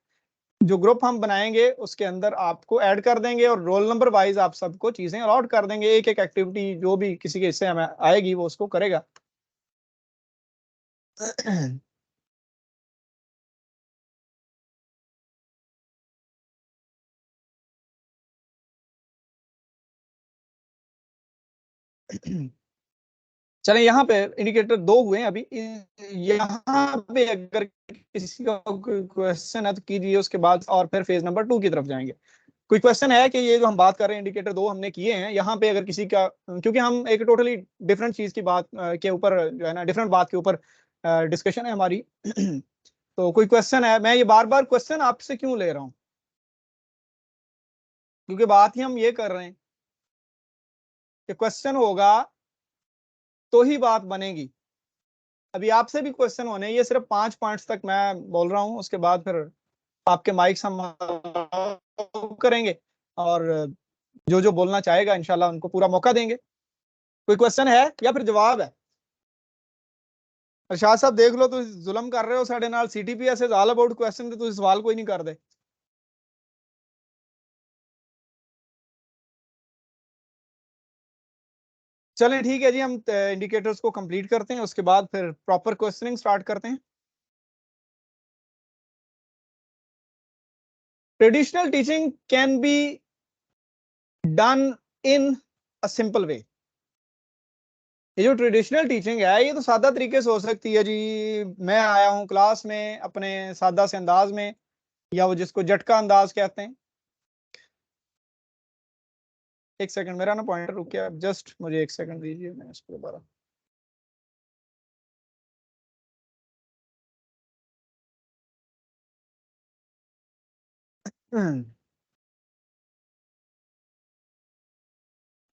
जो ग्रुप हम बनाएंगे उसके अंदर आपको ऐड कर देंगे, और रोल नंबर वाइज आप सबको चीजें अलॉट कर देंगे। एक एक एक्टिविटी जो भी किसी के हिस्से में आएगी वो उसको करेगा। चलें, यहाँ पे इंडिकेटर 2 हुए हैं अभी। यहाँ पे अगर किसी का कोई क्वेश्चन है तो कीजिए, उसके बाद और फिर फेज नंबर 2 की तरफ जाएंगे। कोई क्वेश्चन है कि ये जो हम बात कर रहे हैं इंडिकेटर 2 हमने किए हैं, यहाँ पे अगर किसी का, क्योंकि हम एक टोटली डिफरेंट चीज की बात के ऊपर जो है ना, डिफरेंट बात के ऊपर डिस्कशन है हमारी। तो कोई क्वेश्चन है, मैं ये बार बार क्वेश्चन आपसे क्यों ले रहा हूँ, क्योंकि बात ही हम ये कर रहे हैं कि क्वेश्चन होगा तो ही बात बनेगी। अभी आपसे भी क्वेश्चन होने, ये सिर्फ 5 पॉइंट्स तक मैं बोल रहा हूँ, उसके बाद फिर आपके माइक्स हम करेंगे, और जो जो बोलना चाहेगा इंशाल्लाह उनको पूरा मौका देंगे। कोई क्वेश्चन है या फिर जवाब है? अरशाद साहब देख लो, तुम जुल्म कर रहे हो साढ़े नाल, CTPS is all about question, तुम सवाल कोई नहीं कर दे। चलें ठीक है जी, हम इंडिकेटर्स को कंप्लीट करते हैं, उसके बाद फिर प्रॉपर क्वेश्चनिंग स्टार्ट करते हैं। Traditional teaching can be done in a simple way. ये जो ट्रेडिशनल टीचिंग है ये तो सादा तरीके से हो सकती है जी। मैं आया हूँ क्लास में अपने सादा से अंदाज में, या वो जिसको झटका अंदाज कहते हैं। एक सेकंड, मेरा ना पॉइंटर रुक गया, जस्ट मुझे एक सेकंड दीजिए, मैं इसको दोबारा।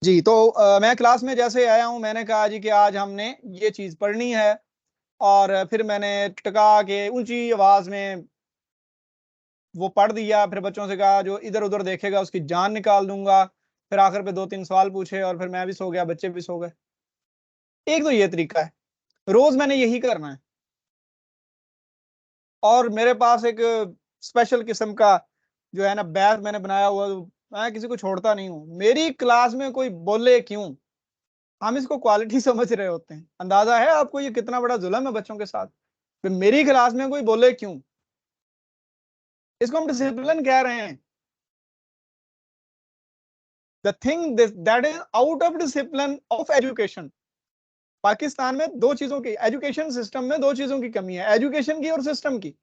जी, तो मैं क्लास में जैसे आया हूँ, मैंने कहा जी कि आज हमने ये चीज पढ़नी है, और फिर मैंने टका के ऊंची आवाज में वो पढ़ दिया। फिर बच्चों से कहा जो इधर उधर देखेगा उसकी जान निकाल दूंगा। फिर आखिर पे 2-3 सवाल पूछे, और फिर मैं भी सो गया, बच्चे भी सो गए। एक तो ये तरीका है, रोज मैंने यही करना है। और मेरे पास एक स्पेशल किस्म का जो है ना बैच मैंने बनाया हुआ, मैं किसी को छोड़ता नहीं हूँ। मेरी क्लास में कोई बोले क्यों, हम इसको क्वालिटी समझ रहे होते हैं। अंदाजा है आपको ये कितना बड़ा जुल्म है बच्चों के साथ। फिर मेरी क्लास में कोई बोले क्यों, इसको हम डिसिप्लिन कह रहे हैं। The thing that is out of discipline of education. Pakistan में दो चीजों की, एजुकेशन सिस्टम में दो चीजों की कमी है, एजुकेशन की और सिस्टम की।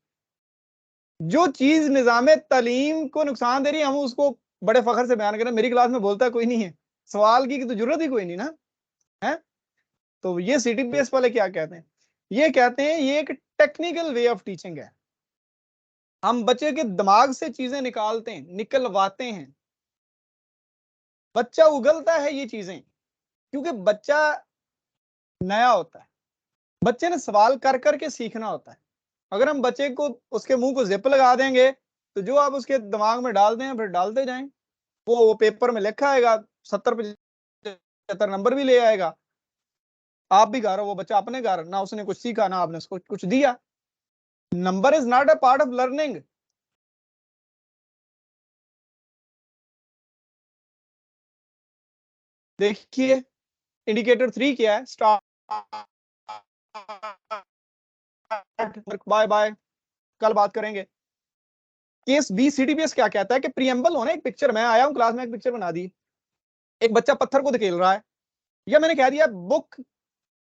जो चीज निजाम तालीम को नुकसान दे रही है, हम उसको बड़े फखर से बयान करें, मेरी क्लास में बोलता कोई नहीं है, सवाल की तो जरूरत ही कोई नहीं ना है। तो ये CTPS वाले क्या कहते हैं, ये कहते हैं ये एक टेक्निकल वे ऑफ टीचिंग है। हम बच्चे के दिमाग से चीजें निकालते हैं, निकलवाते हैं, बच्चा उगलता है ये चीजें, क्योंकि बच्चा नया होता है, बच्चे ने सवाल कर करके सीखना होता है। अगर हम बच्चे को उसके मुंह को जिप लगा देंगे तो जो आप उसके दिमाग में डाल दें फिर डालते जाएं, वो पेपर में लिखा आएगा, 70-75 नंबर भी ले आएगा। आप भी घर हो, वो बच्चा अपने घर, ना उसने कुछ सीखा ना आपने उसको कुछ दिया। Number is not a part of learning. देखिए इंडिकेटर 3 क्या है, स्टार्ट, बाय बाय, कल बात करेंगे। केस बी CTPS क्या कहता है कि प्रीएम्बल होना, एक पिक्चर, मैं आया हूं क्लास में, एक पिक्चर बना दी, एक बच्चा पत्थर को धकेल रहा है, या मैंने कह दिया बुक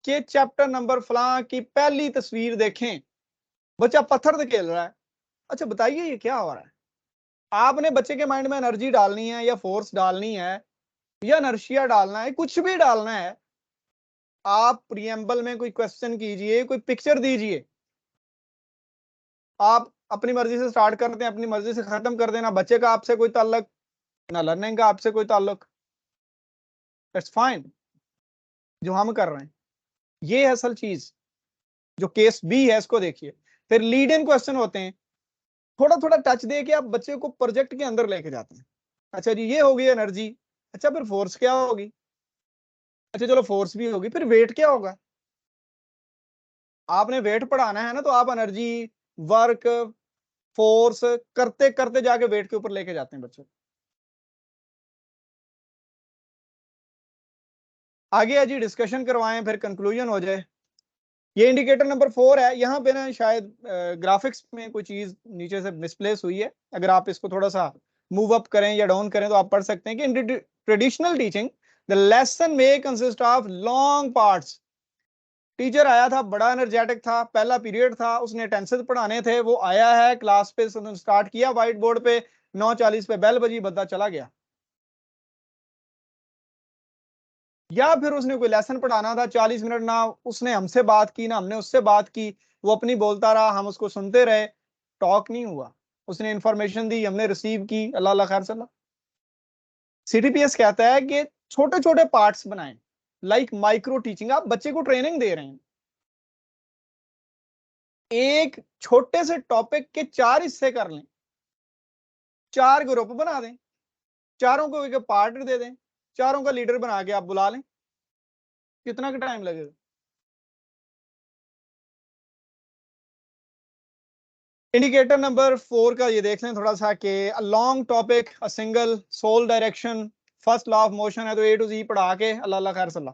के चैप्टर नंबर फलां की पहली तस्वीर देखें, बच्चा पत्थर धकेल रहा है। अच्छा बताइए ये क्या हो रहा है? आपने बच्चे के माइंड में एनर्जी डालनी है या फोर्स डालनी है या इनर्शिया डालना है, कुछ भी डालना है, आप प्रीएम्बल में कोई क्वेश्चन कीजिए, कोई पिक्चर दीजिए, आप अपनी मर्जी से स्टार्ट करते हैं, अपनी मर्जी से खत्म कर देना, बच्चे का आपसे कोई ताल्लुक ना, लर्निंग का आपसे कोई ताल्लुक, इट्स फाइन जो हम कर रहे हैं। ये है असल चीज। जो केस बी है इसको देखिए, फिर लीड इन क्वेश्चन होते हैं, थोड़ा थोड़ा टच दे के आप बच्चे को प्रोजेक्ट के अंदर लेके जाते हैं। अच्छा जी ये होगी एनर्जी, अच्छा फिर फोर्स क्या होगी, अच्छा चलो फोर्स भी होगी, फिर वेट क्या होगा? आपने वेट पढ़ाना है ना, तो आप एनर्जी, वर्क, फोर्स करते करते जाके वेट के ऊपर लेके जाते हैं बच्चे। आगे जी डिस्कशन करवाएं, फिर कंक्लूजन हो जाए। ये इंडिकेटर नंबर 4 है, यहाँ पे ना शायद ग्राफिक्स में कोई चीज नीचे से मिसप्लेस हुई है, अगर आप इसको थोड़ा सा मूव अप करें या डाउन करें तो आप पढ़ सकते हैं कि in traditional teaching the lesson में consist of long parts. Teacher आया था, बड़ा एनर्जेटिक था, पहला पीरियड था, उसने टेंसेस पढ़ाने थे, वो आया है क्लास पे, स्टार्ट किया व्हाइट बोर्ड पे, 9:40 पे बेल बजी, बंदा चला गया। या फिर उसने कोई लेसन पढ़ाना था 40 मिनट, ना उसने हमसे बात की ना हमने उससे बात की, वो अपनी बोलता रहा, हम उसको सुनते रहे, टॉक नहीं हुआ। उसने इंफॉर्मेशन दी, हमने रिसीव की, अल्लाह अल्लाह खैर सल्ला। CTPS कहता है कि छोटे छोटे पार्ट्स बनाएं, लाइक माइक्रो टीचिंग। आप बच्चे को ट्रेनिंग दे रहे हैं, एक छोटे से टॉपिक के 4 हिस्से कर लें, 4 ग्रुप बना दें, चारों को एक पार्ट दे दें, चारों का लीडर बना के आप बुला लें, कितना का टाइम लगेगा? इंडिकेटर नंबर 4 का ये देख लें थोड़ा सा कि long topic, a single sole direction, first law of motion है, तो A to Z पढ़ा के अल्लाह अल्लाह खैर सल्ला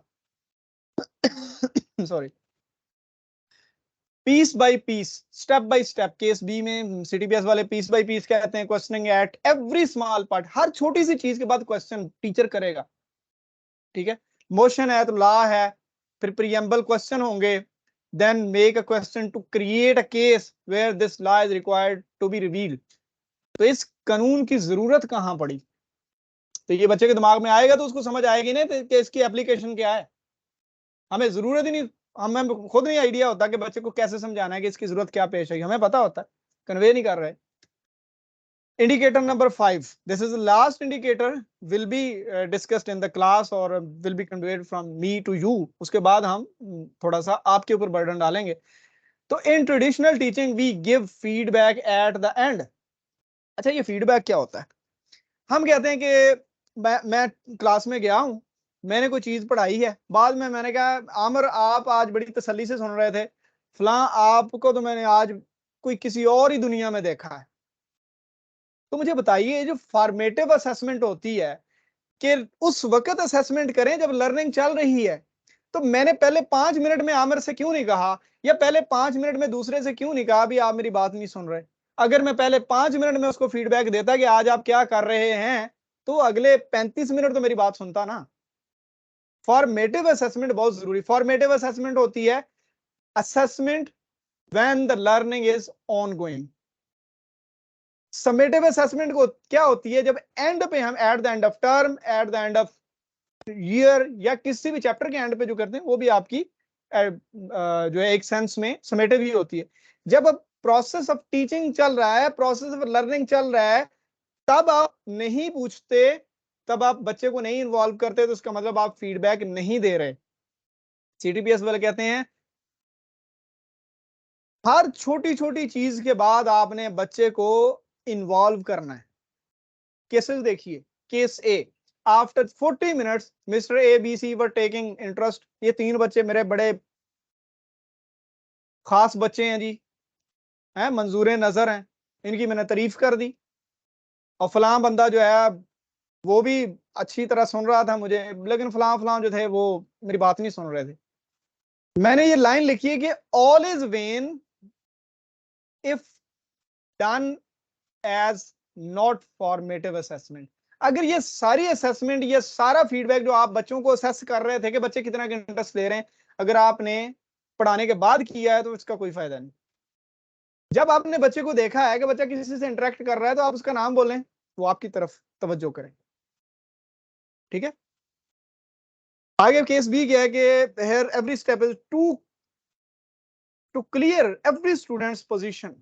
sorry, piece by piece, step by step. Case B में CTPS वाले पीस बाय पीस कहते हैं, questioning at every small part, हर छोटी सी चीज के बाद क्वेश्चन टीचर करेगा, ठीक है। मोशन है तो लॉ है, फिर प्रीएम्बल क्वेश्चन होंगे, then make a question to create a case where this law is required to be revealed. तो इस कानून की जरूरत कहां पड़ी? तो ये बच्चे के दिमाग में आएगा तो उसको समझ आएगी ना कि इसकी एप्लीकेशन क्या है। हमें जरूरत ही नहीं, हमें खुद नहीं आइडिया होता कि बच्चे को कैसे समझाना है कि इसकी जरूरत क्या पेश आई, हमें पता होता है, कन्वे नहीं कर रहे। Indicator number 5, this is the last indicator, will be discussed in the class और will be conveyed from me to you. उसके बाद हम थोड़ा सा आपके ऊपर बर्डन डालेंगे। तो in traditional teaching we give feedback at the end. अच्छा ये फीडबैक क्या होता है? हम कहते हैं कि मैं क्लास में गया हूं, मैंने कोई चीज पढ़ाई है, बाद में मैंने कहा आमर आप आज बड़ी तसल्ली से सुन रहे थे, फलां आपको तो मैंने आज कोई किसी और ही दुनिया में देखा है। तो मुझे बताइए जो फॉर्मेटिव असेसमेंट होती है कि उस वक्त असेसमेंट करें जब लर्निंग चल रही है, तो मैंने पहले 5 मिनट में आमिर से क्यों नहीं कहा, या पहले 5 मिनट में दूसरे से क्यों नहीं कहा भी आप मेरी बात नहीं सुन रहे? अगर मैं पहले 5 मिनट में उसको फीडबैक देता कि आज आप क्या कर रहे हैं, तो अगले 35 मिनट तो मेरी बात सुनता ना। फॉर्मेटिव असेसमेंट बहुत जरूरी। फॉर्मेटिव असेसमेंट होती है assessment when the learning is ongoing. Summative assessment को क्या होती है, जब एंड पे हम eight the end of term, eight the end of year या किसी भी चैप्टर के एंड पे जो करते हैं वो भी आपकी जो है एक सेंस में समेटिव ही होती है। जब अब प्रोसेस ऑफ टीचिंग चल रहा है, प्रोसेस ऑफ लर्निंग चल रहा है, तब आप नहीं पूछते, तब आप बच्चे को नहीं इन्वॉल्व करते, तो उसका मतलब आप फीडबैक नहीं दे रहे। सीटीपीएस वाले कहते हैं हर छोटी छोटी चीज के बाद आपने बच्चे को इन्वॉल्व करना है। केसेस देखिए, case A, after 40 minutes mister A B C were taking interest. ये 3 बच्चे मेरे बड़े खास बच्चे हैं जी, हैं मंजूर नजर हैं, इनकी मैंने तारीफ कर दी, और फलां बंदा जो है वो भी अच्छी तरह सुन रहा था मुझे, लेकिन फलां फलां जो थे वो मेरी बात नहीं सुन रहे थे। मैंने ये लाइन लिखी है कि all is when if done as not formative assessment. अगर ये सारी असेसमेंट, ये सारा फीडबैक जो आप बच्चों को असेस कर रहे थे कि बच्चे कितना इंटरेस्ट ले रहे हैं, अगर आपने पढ़ाने के बाद किया है तो इसका कोई फायदा नहीं। जब आपने बच्चे को देखा है कि बच्चा किसी से इंटरेक्ट कर रहा है, तो आप उसका नाम बोलें, वो आपकी तरफ तवज्जो करें। ठीक है, आगे केस भी क्या है कि here every step is to clear every students position.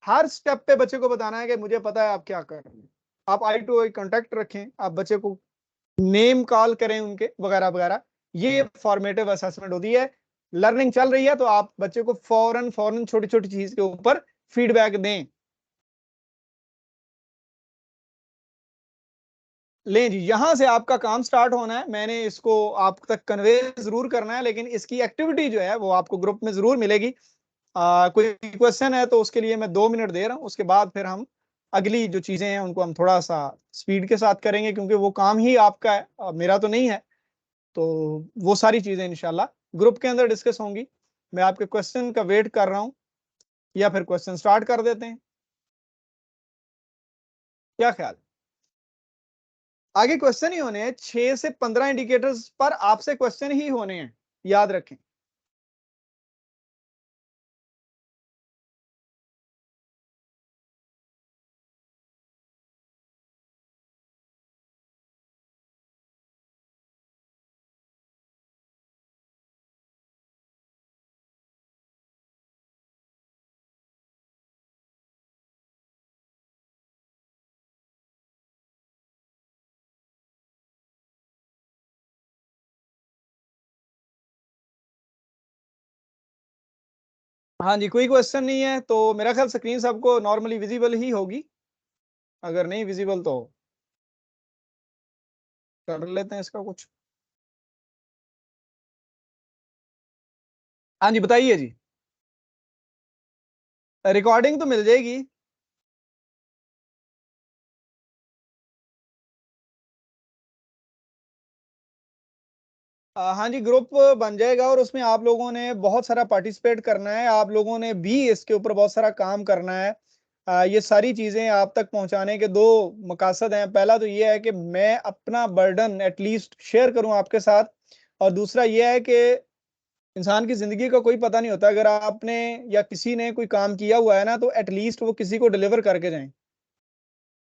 हर स्टेप पे बच्चे को बताना है कि मुझे पता है आप क्या कर रहे हैं। आप आई टू आई कांटेक्ट रखें, आप बच्चे को नेम कॉल करें उनके, वगैरह वगैरह। ये फॉर्मेटिव असेसमेंट होती है। लर्निंग चल रही है तो आप बच्चे को फौरन फौरन छोटी छोटी चीज के ऊपर फीडबैक दें। लें जी, यहां से आपका काम स्टार्ट होना है। मैंने इसको आप तक कन्वे जरूर करना है, लेकिन इसकी एक्टिविटी जो है वो आपको ग्रुप में जरूर मिलेगी। कोई क्वेश्चन है तो उसके लिए मैं 2 मिनट दे रहा हूं, उसके बाद फिर हम अगली जो चीजें हैं उनको हम थोड़ा सा स्पीड के साथ करेंगे, क्योंकि वो काम ही आपका है, मेरा तो नहीं है। तो वो सारी चीजें इंशाल्लाह ग्रुप के अंदर डिस्कस होंगी। मैं आपके क्वेश्चन का वेट कर रहा हूं, या फिर क्वेश्चन स्टार्ट कर देते हैं, क्या ख्याल? आगे क्वेश्चन ही होने हैं, 6 से 15 इंडिकेटर्स पर आपसे क्वेश्चन ही होने हैं, याद रखें। हाँ जी, कोई क्वेश्चन नहीं है तो मेरा ख्याल स्क्रीन सबको नॉर्मली विजिबल ही होगी। अगर नहीं विजिबल तो कर लेते हैं इसका कुछ। हाँ जी, बताइए जी। रिकॉर्डिंग तो मिल जाएगी। हाँ जी, ग्रुप बन जाएगा और उसमें आप लोगों ने बहुत सारा पार्टिसिपेट करना है, आप लोगों ने भी इसके ऊपर बहुत सारा काम करना है। ये सारी चीज़ें आप तक पहुंचाने के दो मकसद हैं। पहला तो ये है कि मैं अपना बर्डन एटलीस्ट शेयर करूं आपके साथ, और दूसरा ये है कि इंसान की ज़िंदगी का कोई पता नहीं होता, अगर आपने या किसी ने कोई काम किया हुआ है ना, तो एटलीस्ट वो किसी को डिलीवर करके जाएं,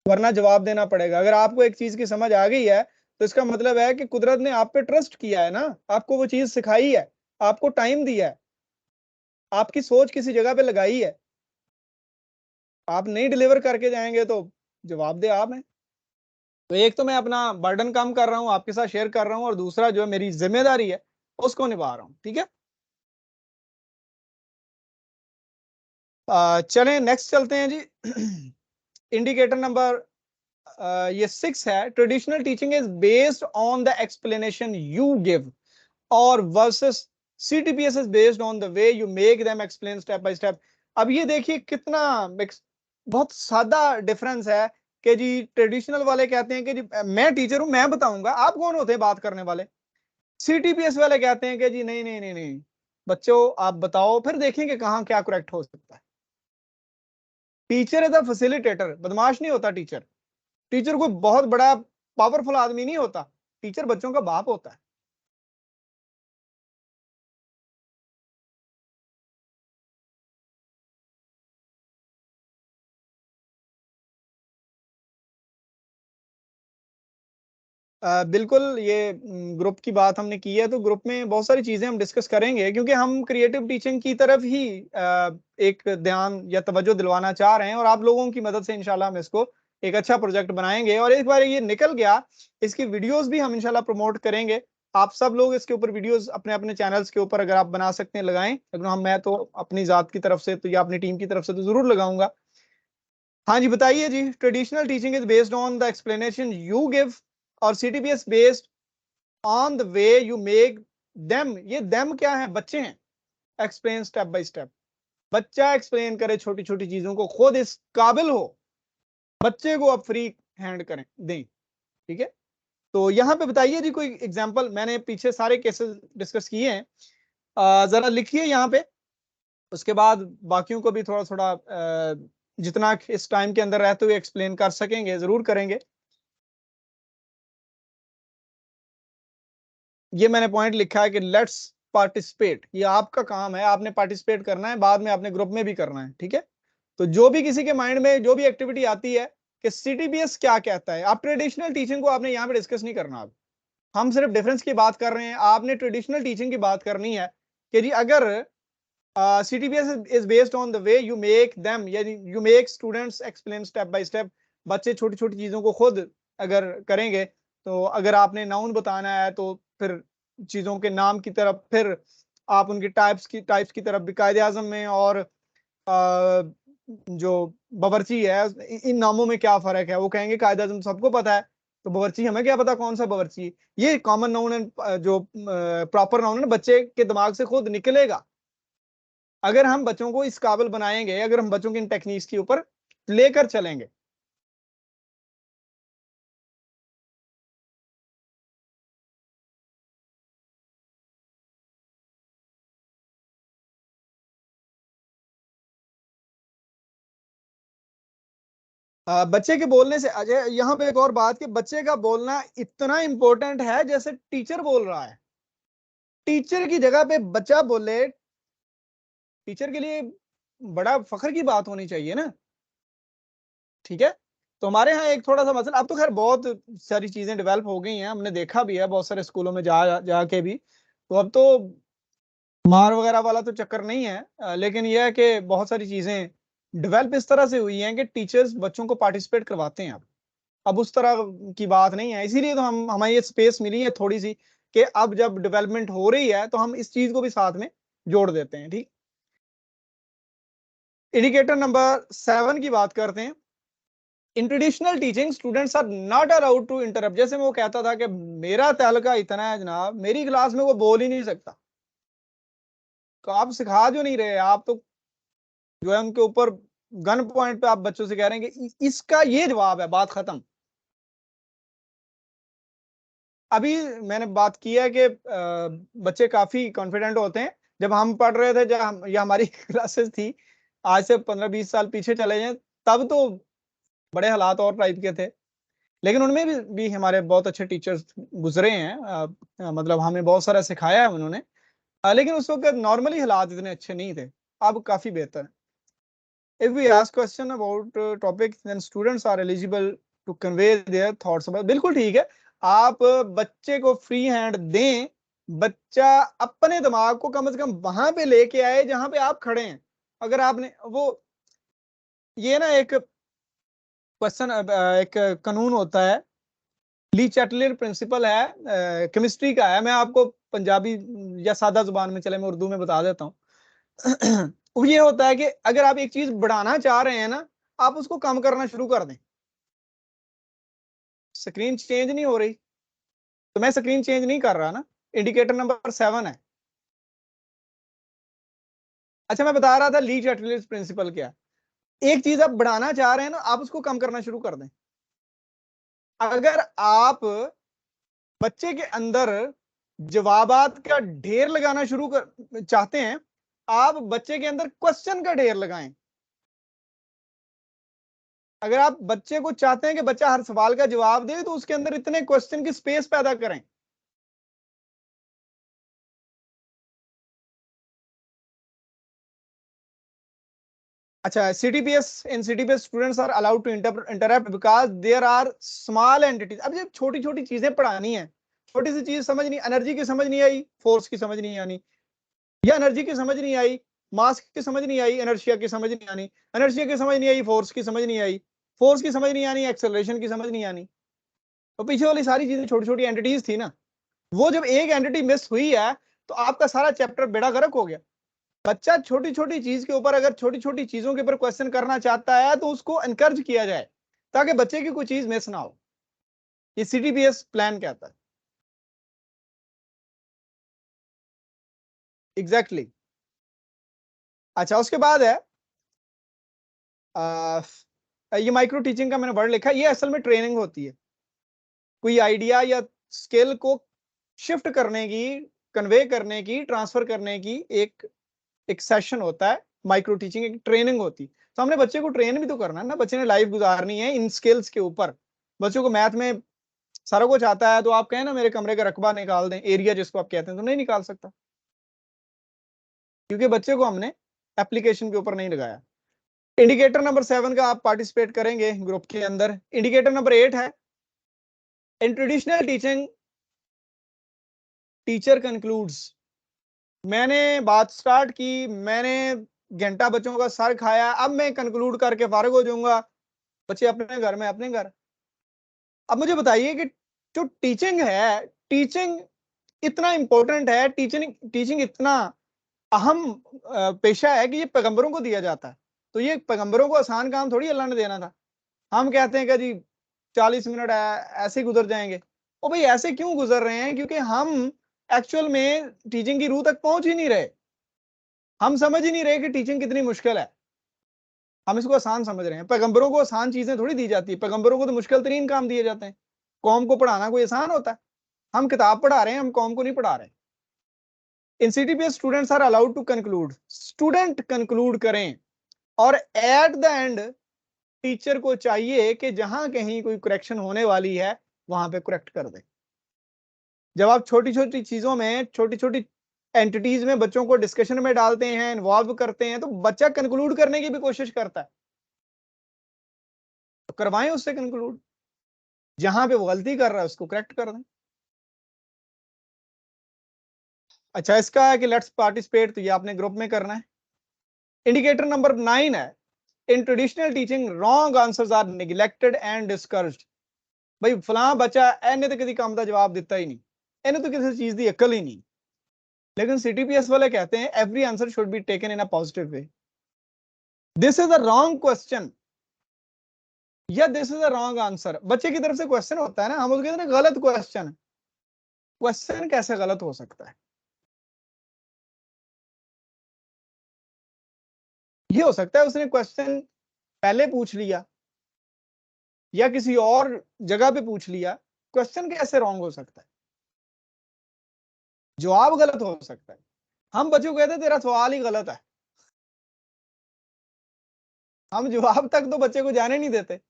वरना जवाब देना पड़ेगा। अगर आपको एक चीज़ की समझ आ गई है तो इसका मतलब है कि कुदरत ने आप पे ट्रस्ट किया है ना, आपको वो चीज़ सिखाई है, आपको टाइम दिया है, आपकी सोच किसी जगह पे लगाई है। आप नहीं डिलीवर करके जाएंगे तो जवाब दे आप हैं। तो एक तो मैं अपना बर्डन कम कर रहा हूँ, आपके साथ शेयर कर रहा हूँ, और दूसरा जो है मेरी जिम्मेदारी है उसको निभा रहा हूँ। ठीक है, चलें नेक्स्ट चलते हैं जी। इंडिकेटर नंबर ये 6 है, traditional teaching is based on the explanation you give और versus CTPS is based on the way you make them explain step by step. अब ये देखिए कितना बहुत सादा डिफरेंस है कि जी ट्रेडिशनल वाले कहते हैं कि जी मैं टीचर हूं, मैं बताऊंगा, आप कौन होते हैं बात करने वाले। सीटीपीएस वाले कहते हैं कि जी नहीं नहीं नहीं नहीं, बच्चों आप बताओ, फिर देखेंगे कहाँ क्या करेक्ट हो सकता है। टीचर इज अ फैसिलिटेटर, बदमाश नहीं होता टीचर। टीचर कोई बहुत बड़ा पावरफुल आदमी नहीं होता, टीचर बच्चों का बाप होता है। बिल्कुल, ये ग्रुप की बात हमने की है, तो ग्रुप में बहुत सारी चीजें हम डिस्कस करेंगे, क्योंकि हम क्रिएटिव टीचिंग की तरफ ही एक ध्यान या तवज्जो दिलवाना चाह रहे हैं, और आप लोगों की मदद से इंशाल्लाह हम इसको एक अच्छा प्रोजेक्ट बनाएंगे। और एक बार ये निकल गया, इसकी वीडियोस भी हम इंशाल्लाह प्रमोट करेंगे। आप सब लोग इसके ऊपर वीडियोस अपने अपने चैनल्स के ऊपर अगर आप बना सकते हैं लगाएं। अगर मैं तो अपनी जात की तरफ से तो या अपनी टीम की तरफ से तो जरूर लगाऊंगा। हाँ जी, बताइए जी। Traditional teaching is based on the explanation you give, और CTPS based on the way you make them. ये देम क्या है? बच्चे हैं। एक्सप्लेन स्टेप बाय स्टेप, बच्चा एक्सप्लेन करे छोटी छोटी चीजों को, खुद इस काबिल हो, बच्चे को आप फ्री हैंड करें दें। ठीक है, तो यहाँ पे बताइए जी कोई एग्जांपल। मैंने पीछे सारे केसेस डिस्कस किए हैं, जरा लिखिए यहाँ पे। उसके बाद बाकियों को भी थोड़ा थोड़ा जितना इस टाइम के अंदर रहते हुए एक्सप्लेन कर सकेंगे जरूर करेंगे। ये मैंने पॉइंट लिखा है कि लेट्स पार्टिसिपेट। ये आपका काम है, आपने पार्टिसिपेट करना है, बाद में आपने ग्रुप में भी करना है। ठीक है, तो जो भी किसी के माइंड में जो भी एक्टिविटी आती है कि सीटीबीएस क्या कहता है, आप ट्रेडिशनल टीचिंग को आपने यहाँ पे डिस्कस नहीं करना। अब हम सिर्फ डिफरेंस की बात कर रहे हैं, आपने ट्रेडिशनल टीचिंग की बात करनी है कि जी अगर CTBS is based on the way you make them, यानी you make students explain step by step, बच्चे छोटी छोटी चीजों को खुद अगर करेंगे, तो अगर आपने नाउन बताना है तो फिर चीजों के नाम की तरफ, फिर आप उनकी टाइप्स की तरफ भी कायदे आजम में, और जो बावर्ची है इन नामों में क्या फर्क है, वो कहेंगे कायदे आजम सबको पता है, तो बावर्ची हमें क्या पता कौन सा बावर्ची। ये कॉमन नाउन है, जो प्रॉपर नाउन है, बच्चे के दिमाग से खुद निकलेगा अगर हम बच्चों को इस काबिल बनाएंगे, अगर हम बच्चों की इन टेक्निक्स के ऊपर लेकर चलेंगे। बच्चे के बोलने से अजय, यहाँ पे एक और बात कि बच्चे का बोलना इतना इंपॉर्टेंट है जैसे टीचर बोल रहा है। टीचर की जगह पे बच्चा बोले, टीचर के लिए बड़ा फख्र की बात होनी चाहिए ना। ठीक है, तो हमारे यहाँ एक थोड़ा सा मसला, अब तो खैर बहुत सारी चीजें डेवलप हो गई हैं, हमने देखा भी है बहुत सारे स्कूलों में जाके भी, तो अब तो मार वगैरह वाला तो चक्कर नहीं है। लेकिन यह है कि बहुत सारी चीजें डेवलप इस तरह से हुई हैं कि टीचर्स बच्चों को पार्टिसिपेट करवाते हैं। अब उस तरह की बात नहीं है, इसीलिए तो हम हमें ये स्पेस मिली है थोड़ी सी कि अब जब डेवलपमेंट हो रही है तो हम इस चीज को भी साथ में जोड़ देते हैं। ठीक, इंडिकेटर नंबर 7 की बात करते हैं। In traditional teaching students are not allowed to interrupt. जैसे मैं वो कहता था कि मेरा तहलका इतना है जनाब, मेरी क्लास में वो बोल ही नहीं सकता, तो आप सिखा जो नहीं रहे, आप तो जो है उनके ऊपर गन पॉइंट पे आप बच्चों से कह रहे हैं कि इसका ये जवाब है, बात खत्म। अभी मैंने बात की है कि बच्चे काफी कॉन्फिडेंट होते हैं। जब हम पढ़ रहे थे, जब ये हमारी क्लासेस थी, आज से 15-20 साल पीछे चले जाएं, तब तो बड़े हालात और टाइप के थे। लेकिन उनमें भी हमारे बहुत अच्छे टीचर्स गुजरे हैं, मतलब हमें बहुत सारा सिखाया है उन्होंने। लेकिन उस वक्त नॉर्मली हालात इतने अच्छे नहीं थे, अब काफी बेहतर है। If we ask question about topic, then students are eligible to convey their thoughts about। बिल्कुल ठीक है, आप बच्चे को फ्री हैंड दें, बच्चा अपने दिमाग को कम से कम वहां पे लेके आए जहां पे आप खड़े हैं। अगर आपने वो, ये ना एक क्वेश्चन, एक कानून होता है, ली चैटलियर प्रिंसिपल है, केमिस्ट्री का है। मैं आपको पंजाबी या सादा जुबान में, चले मैं उर्दू में बता देता हूँ। वो ये होता है कि अगर आप एक चीज बढ़ाना चाह रहे हैं ना, आप उसको कम करना शुरू कर दें। स्क्रीन चेंज नहीं हो रही, तो मैं स्क्रीन चेंज नहीं कर रहा ना। इंडिकेटर नंबर 7 है। अच्छा, मैं बता रहा था ली चैटलियर्स प्रिंसिपल क्या है। एक चीज आप बढ़ाना चाह रहे हैं ना, आप उसको कम करना शुरू कर दें। अगर आप बच्चे के अंदर जवाबात का ढेर लगाना शुरू कर चाहते हैं, आप बच्चे के अंदर क्वेश्चन का ढेर लगाएं। अगर आप बच्चे को चाहते हैं कि बच्चा हर सवाल का जवाब दे, तो उसके अंदर इतने क्वेश्चन की स्पेस पैदा करें। अच्छा, CTPS, in CTPS students are allowed to interrupt because there are small entities। अब जब छोटी छोटी चीजें पढ़ानी है, छोटी सी चीज समझ नहीं, एनर्जी की समझ नहीं आई, फोर्स की समझ नहीं आनी, या एनर्जी की समझ नहीं आई, मास की समझ नहीं आई, इनर्शिया की समझ नहीं आनी, इनर्शिया की समझ नहीं आई, फोर्स की समझ नहीं आई, फोर्स की समझ नहीं आनी, एक्सेलरेशन की समझ नहीं आनी। तो पीछे वाली सारी चीजें छोटी छोटी एंटिटीज थी ना, वो जब एक एंटिटी मिस हुई है तो आपका सारा चैप्टर बेड़ा गर्क हो गया। बच्चा छोटी छोटी चीज के ऊपर, अगर छोटी छोटी चीजों के ऊपर क्वेश्चन करना चाहता है तो उसको एनकरेज किया जाए ताकि बच्चे की कोई चीज मिस ना हो। ये CTPS प्लान कहता है। Exactly exactly। अच्छा, उसके बाद है ये माइक्रो टीचिंग का मैंने वर्ड लिखा है, ये असल में ट्रेनिंग होती है। कोई आइडिया या स्किल को शिफ्ट करने की, कन्वे करने की, ट्रांसफर करने की एक एक सेशन होता है। माइक्रो टीचिंग एक ट्रेनिंग होती। तो हमने बच्चे को ट्रेन भी तो करना है ना, बच्चे ने लाइफ गुजारनी है इन स्किल्स के ऊपर। बच्चों को मैथ में सारा कुछ आता है तो आप कहें ना मेरे कमरे का रकबा निकाल दें, एरिया जिसको आप कहते हैं, तो नहीं निकाल सकता, क्योंकि बच्चे को हमने एप्लीकेशन के ऊपर नहीं लगाया। इंडिकेटर नंबर 7 का आप पार्टिसिपेट करेंगे ग्रुप के अंदर। इंडिकेटर नंबर 8 है in traditional teaching teacher concludes. मैंने बात स्टार्ट की, मैंने घंटा बच्चों का सर खाया, अब मैं कंक्लूड करके फारिग हो जाऊंगा, बच्चे अपने घर में अपने घर। अब मुझे बताइए कि जो टीचिंग है, टीचिंग इतना इंपॉर्टेंट है, टीचिंग टीचिंग इतना अहम पेशा है कि ये पैगंबरों को दिया जाता है। तो ये पैगंबरों को आसान काम थोड़ी अल्लाह ने देना था। हम कहते हैं कि जी 40 मिनट ऐसे ही गुजर जाएंगे। ओ भाई, ऐसे क्यों गुजर रहे हैं? क्योंकि हम एक्चुअल में टीचिंग की रूह तक पहुंच ही नहीं रहे। हम समझ ही नहीं रहे कि टीचिंग कितनी मुश्किल है। हम इसको आसान समझ रहे हैं। पैगंबरों को आसान चीजें थोड़ी दी जाती है, पैगंबरों को तो मुश्किल तरीन काम दिए जाते हैं। कौम को पढ़ाना कोई आसान होता है? हम किताब पढ़ा रहे हैं, हम कौम को नहीं पढ़ा रहे। In CTPS students are allowed to conclude, student conclude करें, और एट द एंड टीचर को चाहिए कि जहां कहीं कोई करेक्शन होने वाली है वहां पे करेक्ट कर दे। जब आप छोटी छोटी चीजों में, छोटी छोटी एंटिटीज में बच्चों को डिस्कशन में डालते हैं, इन्वॉल्व करते हैं, तो बच्चा कंक्लूड करने की भी कोशिश करता है। तो करवाएं उससे कंक्लूड, जहां पे वो गलती कर रहा है उसको करेक्ट कर दें। अच्छा, इसका है कि लेट्स पार्टिसिपेट, तो ये आपने ग्रुप में करना है। इंडिकेटर नंबर 9 है in traditional teaching wrong answers are neglected and discouraged. भाई फलां बच्चा इन्हें तो कभी काम का जवाब दिता ही नहीं, इन्हें तो किसी चीज की अकल ही नहीं। लेकिन CTPS वाले कहते हैं every answer should be taken in a positive way. This is a wrong question या this is a wrong answer, बच्चे की तरफ से क्वेश्चन होता है ना, हम उसके कहते हैं गलत क्वेश्चन। क्वेश्चन कैसे गलत हो सकता है? ये हो सकता है उसने क्वेश्चन पहले पूछ लिया या किसी और जगह पे पूछ लिया। क्वेश्चन कैसे रॉन्ग हो सकता है? जवाब गलत हो सकता है। हम बच्चों को कहते हैं तेरा सवाल ही गलत है, हम जवाब तक तो बच्चे को जाने नहीं देते।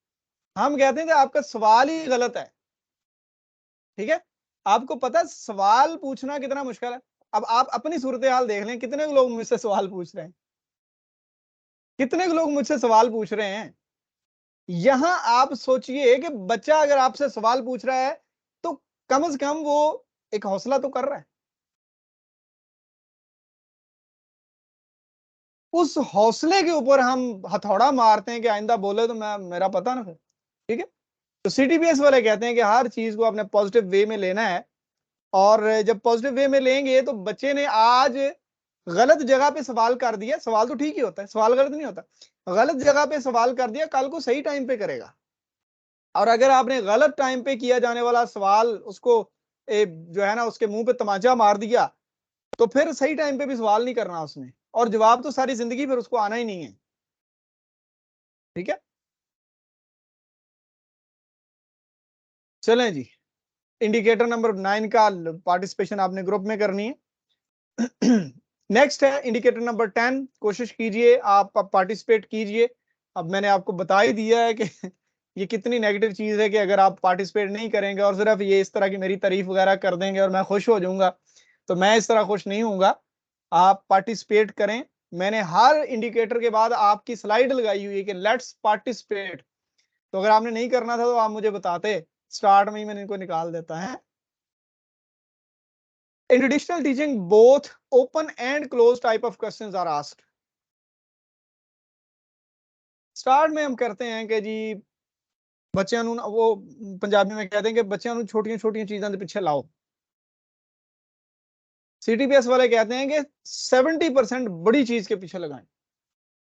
हम कहते हैं कि आपका सवाल ही गलत है। ठीक है, आपको पता है सवाल पूछना कितना मुश्किल है। अब आप अपनी सूरत हाल देख लें, कितने लोग मुझसे सवाल पूछ रहे हैं, कितने लोग मुझसे सवाल पूछ रहे हैं। यहां आप सोचिए कि बच्चा अगर आपसे सवाल पूछ रहा है तो कम से कम वो एक हौसला तो कर रहा है। उस हौसले के ऊपर हम हथौड़ा मारते हैं कि आइंदा बोले तो मैं, मेरा पता ना फिर। ठीक है, तो CTPS वाले कहते हैं कि हर चीज को अपने पॉजिटिव वे में लेना है। और जब पॉजिटिव वे में लेंगे तो बच्चे ने आज गलत जगह पे सवाल कर दिया, सवाल तो ठीक ही होता है, सवाल गलत नहीं होता, गलत जगह पे सवाल कर दिया, कल को सही टाइम पे करेगा। और अगर आपने गलत टाइम पे किया जाने वाला सवाल उसको जो है ना उसके मुंह पे तमाचा मार दिया, तो फिर सही टाइम पे भी सवाल नहीं करना उसने, और जवाब तो सारी जिंदगी फिर उसको आना ही नहीं है। ठीक है, चलें जी। इंडिकेटर नंबर 9 का पार्टिसिपेशन आपने ग्रुप में करनी है। नेक्स्ट है इंडिकेटर नंबर 10। कोशिश कीजिए आप पार्टिसिपेट कीजिए। अब मैंने आपको बता ही दिया है कि ये कितनी नेगेटिव चीज है कि अगर आप पार्टिसिपेट नहीं करेंगे और सिर्फ ये इस तरह की मेरी तारीफ वगैरह कर देंगे और मैं खुश हो जाऊंगा, तो मैं इस तरह खुश नहीं होऊंगा। आप पार्टिसिपेट करें। मैंने हर इंडिकेटर के बाद आपकी स्लाइड लगाई हुई है कि लेट्स पार्टिसिपेट। तो अगर आपने नहीं करना था तो आप मुझे बताते, स्टार्ट में ही मैंने इनको निकाल देता है। In traditional teaching, both open and closed type of questions are asked. Start में हम करते हैं कि जी बच्चों ਨੂੰ वो पंजाबी में कहते हैं कि बच्चों ਨੂੰ छोटियां छोटियां चीजों के पीछे लाओ। सीटीपीएस वाले कहते हैं कि 70% बड़ी चीज के पीछे लगाएं,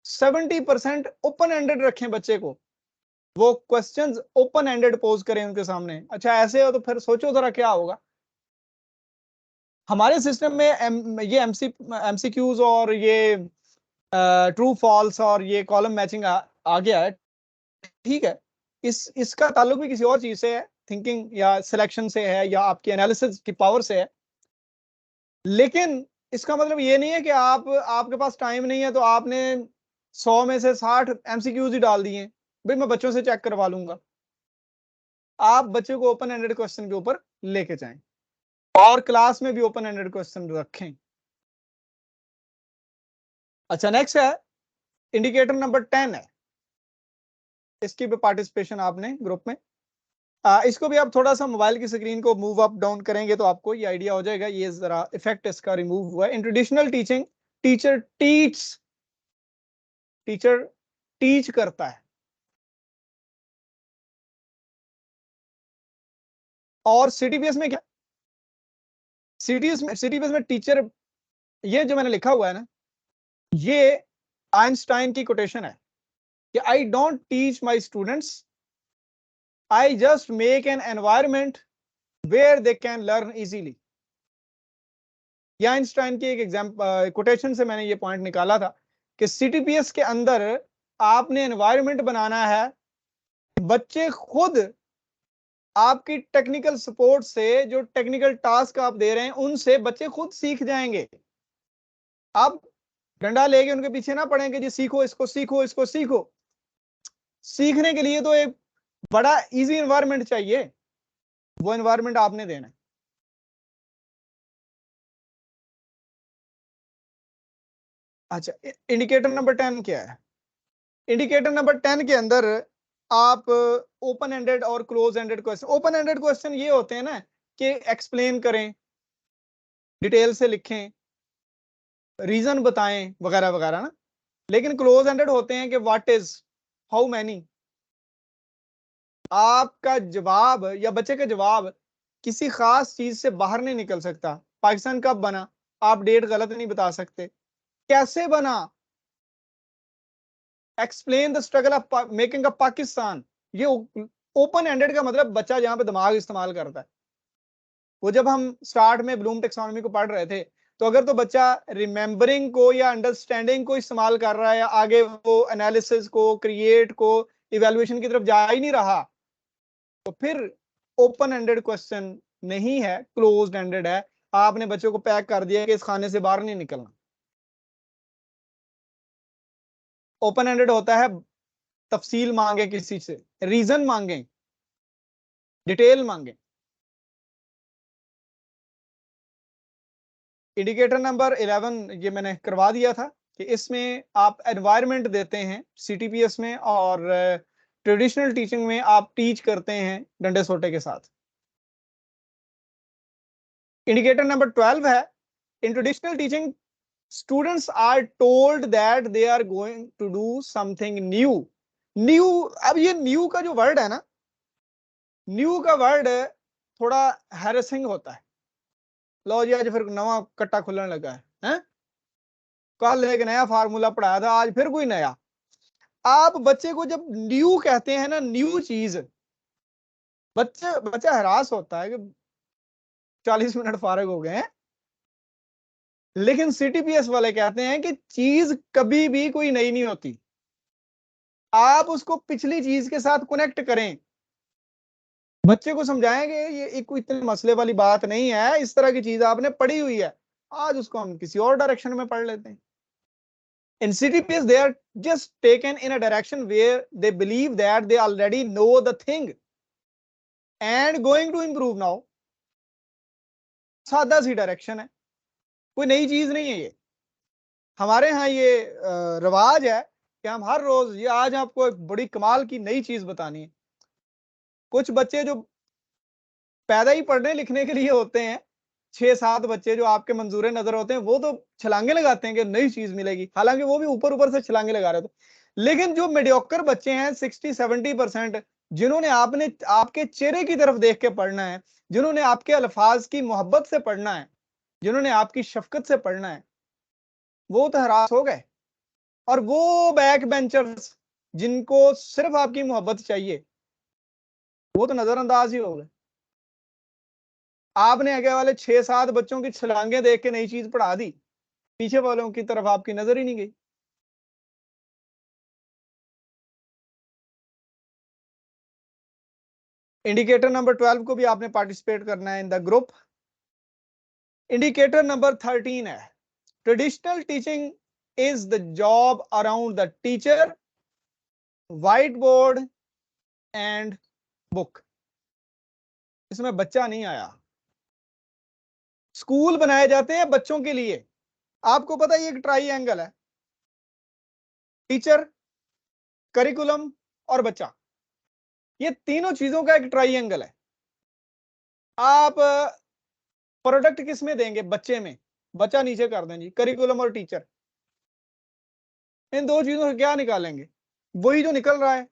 70% ओपन एंडेड रखें बच्चे को, वो क्वेश्चंस ओपन एंडेड पोज करें उनके सामने। अच्छा ऐसे हो तो फिर सोचो जरा क्या होगा। हमारे सिस्टम में ये एमसीक्यूज और ये ट्रू फॉल्स और ये कॉलम मैचिंग आ गया है, ठीक है। इसका ताल्लुक भी किसी और चीज से है, थिंकिंग या सिलेक्शन से है या आपकी एनालिसिस की पावर से है। लेकिन इसका मतलब ये नहीं है कि आपके पास टाइम नहीं है तो आपने 100 में से 60 एमसीक्यूज ही डाल दिए, भाई मैं बच्चों से चेक करवा लूंगा। आप बच्चे को ओपन एंडेड क्वेश्चन के ऊपर लेके जाएं और क्लास में भी ओपन एंडेड क्वेश्चन रखें। अच्छा नेक्स्ट है इंडिकेटर नंबर 10 है, इसकी भी पार्टिसिपेशन आपने ग्रुप में। इसको भी आप थोड़ा सा मोबाइल की स्क्रीन को मूव अप डाउन करेंगे तो आपको ये आइडिया हो जाएगा। ये जरा इफेक्ट इसका रिमूव हुआ है। In traditional teaching teacher teach करता है और सीटीपीएस में क्या, सीटीपीएस में टीचर, ये जो मैंने लिखा हुआ है ना, ये आइंस्टाइन की कोटेशन है कि I don't teach my students, I just make an environment where they can learn easily. ये आइंस्टाइन की एक एग्जाम्पल कोटेशन से मैंने ये पॉइंट निकाला था कि सीटीपीएस के अंदर आपने एनवायरमेंट बनाना है, बच्चे खुद आपकी टेक्निकल सपोर्ट से जो टेक्निकल टास्क आप दे रहे हैं उनसे बच्चे खुद सीख जाएंगे। आप डंडा लेके उनके पीछे ना पड़ेंगे जी सीखो इसको सीखो इसको सीखो। सीखने के लिए तो एक बड़ा इजी एनवायरमेंट चाहिए, वो एनवायरमेंट आपने देना है। अच्छा इंडिकेटर नंबर 10 क्या है? इंडिकेटर नंबर 10 के अंदर आप ओपन एंडेड और close ended question, open ended question ये होते हैं ना कि एक्सप्लेन करें, डिटेल से लिखें, रीजन बताएं वगैरह वगैरह ना। लेकिन क्लोज एंडेड होते हैं कि व्हाट इज, हाउ मैनी। आपका जवाब या बच्चे का जवाब किसी खास चीज से बाहर नहीं निकल सकता। पाकिस्तान कब बना, आप डेट गलत नहीं बता सकते। कैसे बना, explain the struggle of making a Pakistan. ये ओपन एंडेड का मतलब बच्चा जहां पे दिमाग इस्तेमाल करता है। वो जब हम स्टार्ट में ब्लूम टेक्सोनॉमी को पढ़ रहे थे तो अगर तो बच्चा रिमेंबरिंग को या अंडरस्टैंडिंग को इस्तेमाल कर रहा है, आगे वो एनालिसिस को, क्रिएट को, इवेल्युएशन की तरफ जा ही नहीं रहा, तो फिर ओपन एंडेड क्वेश्चन नहीं है, क्लोज्ड एंडेड है। आपने बच्चों को पैक कर दिया कि इस खाने से बाहर नहीं निकलना। ओपन एंडेड होता है तफसील मांगे किसी से, रीजन मांगे, डिटेल मांगे। इंडिकेटर नंबर 11 ये मैंने करवा दिया था कि इसमें आप एनवायरनमेंट देते हैं सीटीपीएस में और ट्रेडिशनल टीचिंग में आप टीच करते हैं डंडे सोटे के साथ। इंडिकेटर नंबर 12 है in traditional teaching students are told that they are going to do something new. New, अब ये न्यू का जो वर्ड है ना, न्यू का वर्ड थोड़ा हैरेसिंग होता है। लो जी आज फिर नवा कट्टा खुलने लगा है? कल एक नया फार्मूला पढ़ाया था, आज फिर कोई नया। आप बच्चे को जब न्यू कहते हैं ना, न्यू चीज, बच्चा हरास होता है कि 40 मिनट फारग हो गए हैं। लेकिन सीटीपीएस वाले कहते हैं कि चीज कभी भी कोई नई नहीं होती, आप उसको पिछली चीज के साथ कनेक्ट करें, बच्चे को समझाएंगे ये एक कोई इतने मसले वाली बात नहीं है, इस तरह की चीज आपने पढ़ी हुई है, आज उसको हम किसी और डायरेक्शन में पढ़ लेते हैं। In CTPS, they are just taken in a direction where they believe that they already know the thing and going to improve now. सादा सी डायरेक्शन है, कोई नई चीज नहीं है ये। हमारे यहाँ ये रिवाज है कि हम हर रोज ये आज आपको एक बड़ी कमाल की नई चीज बतानी है। कुछ बच्चे जो पैदा ही पढ़ने लिखने के लिए होते हैं, 6-7 बच्चे जो आपके मंजूरे नजर होते हैं, वो तो छलांगे लगाते हैं कि नई चीज मिलेगी, हालांकि वो भी ऊपर ऊपर से छलांगे लगा रहे थे। लेकिन जो मीडियोकर बच्चे हैं 60-70%, जिन्होंने आपके चेहरे की तरफ देख के पढ़ना है, जिन्होंने आपके अल्फाज की मोहब्बत से पढ़ना है, जिन्होंने आपकी शफकत से पढ़ना है, वो तो हरास हो गए। और वो बैक बेंचर्स जिनको सिर्फ आपकी मोहब्बत चाहिए, वो तो नजरअंदाज ही हो गए। आपने आगे वाले 6-7 बच्चों की छलांगे देख के नई चीज पढ़ा दी, पीछे वालों की तरफ आपकी नजर ही नहीं गई। इंडिकेटर नंबर 12 को भी आपने पार्टिसिपेट करना है in the group. Indicator number 13 है, traditional teaching is the job around the teacher, white board and book. इसमें बच्चा नहीं आया। स्कूल बनाए जाते हैं बच्चों के लिए। आपको पता है ये एक ट्राइएंगल है, टीचर, करिकुलम और बच्चा, ये तीनों चीजों का एक ट्राइएंगल है। आप प्रोडक्ट किस में देंगे? बच्चे में। बच्चा नीचे कर दें जी, करिकुलम और टीचर। इन दो चीजों से क्या निकालेंगे? वही जो निकल रहा है।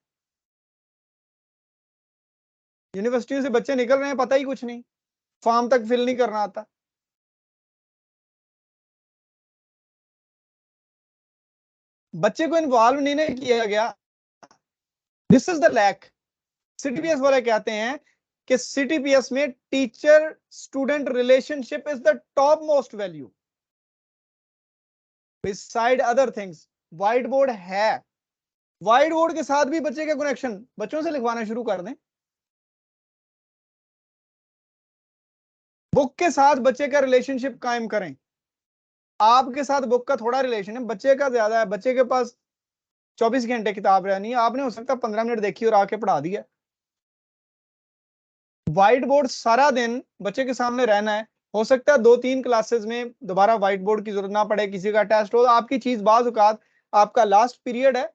यूनिवर्सिटी से बच्चे निकल रहे हैं, पता ही कुछ नहीं, फॉर्म तक फिल नहीं करना आता। बच्चे को इन्वॉल्व नहीं किया गया। This is the lack. CTPS वाले कहते हैं कि सीटीपीएस में teacher student relationship is the top most value beside other things. White board है, व्हाइट बोर्ड के साथ भी बच्चे का कनेक्शन बच्चों से लिखवाना शुरू कर दें। बुक के साथ बच्चे का रिलेशनशिप कायम करें। आपके साथ बुक का थोड़ा रिलेशन है, बच्चे का ज्यादा है। बच्चे के पास 24 घंटे किताब रहनी है, आपने हो सकता है 15 मिनट देखी और आके पढ़ा दिया। व्हाइट बोर्ड सारा दिन बच्चे के सामने रहना है। हो सकता है 2-3 क्लासेस में दोबारा व्हाइट बोर्ड की जरूरत ना पड़े, किसी का टेस्ट हो, आपकी चीज बाज़ औकात आपका लास्ट पीरियड है,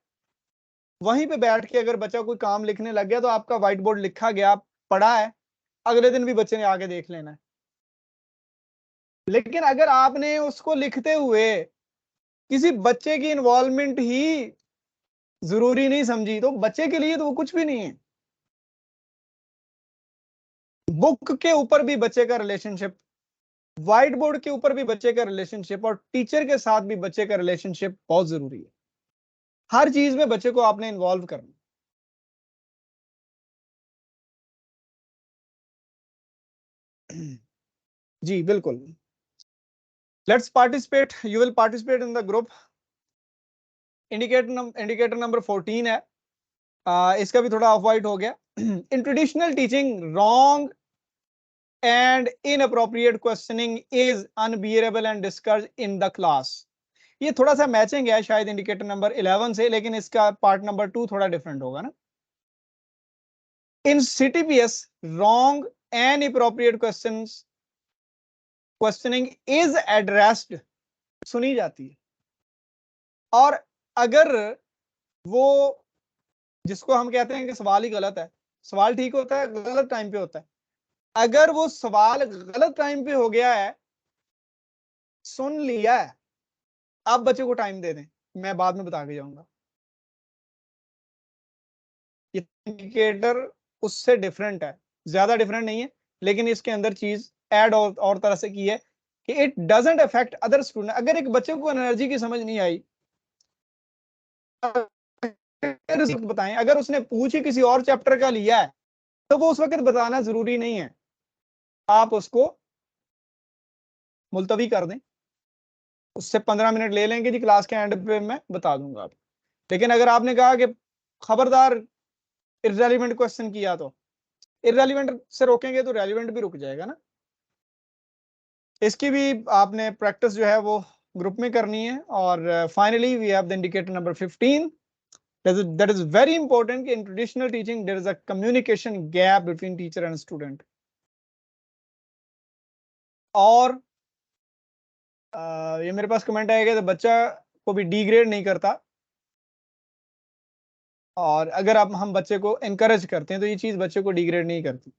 वहीं पे बैठ के अगर बच्चा कोई काम लिखने लग गया तो आपका व्हाइट बोर्ड लिखा गया, पढ़ा है, अगले दिन भी बच्चे ने आगे देख लेना है। लेकिन अगर आपने उसको लिखते हुए किसी बच्चे की इन्वॉल्वमेंट ही जरूरी नहीं समझी, तो बच्चे के लिए तो वो कुछ भी नहीं है। बुक के ऊपर भी बच्चे का रिलेशनशिप, व्हाइट बोर्ड के ऊपर भी बच्चे का रिलेशनशिप और टीचर के साथ भी बच्चे का रिलेशनशिप बहुत जरूरी है। हर चीज में बच्चे को आपने इन्वॉल्व करना। जी बिल्कुल। Let's participate, you will participate in the group. Indicator number 14 है, इसका भी थोड़ा ऑफ वाइट हो गया। इन traditional teaching wrong and inappropriate questioning is unbearable and discussed in the class. ये थोड़ा सा मैचिंग है शायद इंडिकेटर नंबर 11 से, लेकिन इसका पार्ट नंबर 2 थोड़ा डिफरेंट होगा ना। In CTPS wrong and inappropriate questioning is addressed, सुनी जाती है। और अगर वो, जिसको हम कहते हैं कि सवाल ही गलत है, सवाल ठीक होता है गलत टाइम पे होता है, अगर वो सवाल गलत टाइम पे हो गया है, सुन लिया है, आप बच्चे को टाइम दे दें, मैं बाद में बता के जाऊंगा। ये इंडिकेटर उससे डिफरेंट है, ज्यादा डिफरेंट नहीं है, लेकिन इसके अंदर चीज ऐड और तरह से की है कि it doesn't affect other student. अगर एक बच्चे को एनर्जी की समझ नहीं आई, बताएं, अगर उसने पूछ ही किसी और चैप्टर का लिया है तो वो उस वक्त बताना जरूरी नहीं है, आप उसको मुलतवी कर दें, उससे 15 मिनट ले लेंगे जी, क्लास के एंड पे मैं बता दूंगा आप। लेकिन अगर आपने कहा कि खबरदार इररेलेवेंट क्वेश्चन किया, तो इररेलेवेंट से रोकेंगे तो रेलेवेंट भी रुक जाएगा ना। इसकी भी आपने प्रैक्टिस जो है वो ग्रुप में करनी है। और finally we have the indicator number 15, that is very important in traditional teaching there is a communication gap between teacher and student। और ये मेरे पास कमेंट आएगा तो बच्चा को भी डिग्रेड नहीं करता, और अगर आप हम बच्चे को एनकरेज करते हैं तो ये चीज बच्चे को डिग्रेड नहीं करती।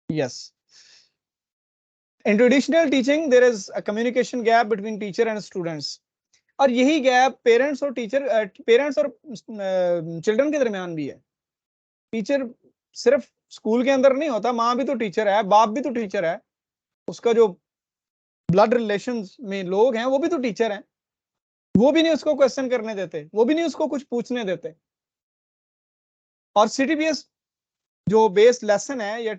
Yes, in traditional teaching there is a communication gap between teacher and students, और यही गैप पेरेंट्स और चिल्ड्रन के दरमियान भी है। टीचर सिर्फ स्कूल के अंदर नहीं होता, माँ भी तो टीचर है, बाप भी तो टीचर है, उसका जो ब्लड रिलेशंस में लोग हैं वो भी तो टीचर हैं, वो भी नहीं उसको क्वेश्चन करने देते, वो भी नहीं उसको कुछ पूछने देते। और सीटीबीएस जो बेस लेसन है या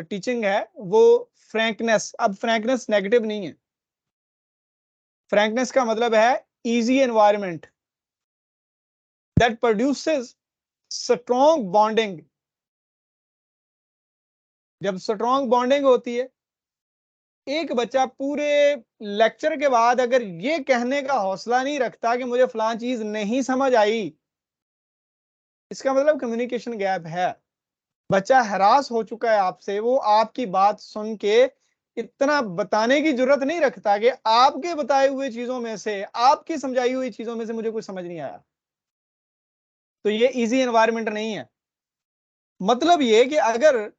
टीचिंग है वो फ्रैंकनेस, अब फ्रैंकनेस नेगेटिव नहीं है, फ्रैंकनेस का मतलब है easy environment that produces strong bonding. जब स्ट्रॉन्ग बॉन्डिंग होती है, एक बच्चा पूरे लेक्चर के बाद अगर ये कहने का हौसला नहीं रखता कि मुझे फलां चीज नहीं समझ आई, इसका मतलब कम्युनिकेशन गैप है। बच्चा हरास हो चुका है आपसे, वो आपकी बात सुन के इतना बताने की जरूरत नहीं रखता कि आपके बताए हुए चीजों में से, आपकी समझाई हुई चीजों में से मुझे कुछ समझ नहीं आया। तो ये इजी एनवायरनमेंट नहीं है। मतलब ये कि अगर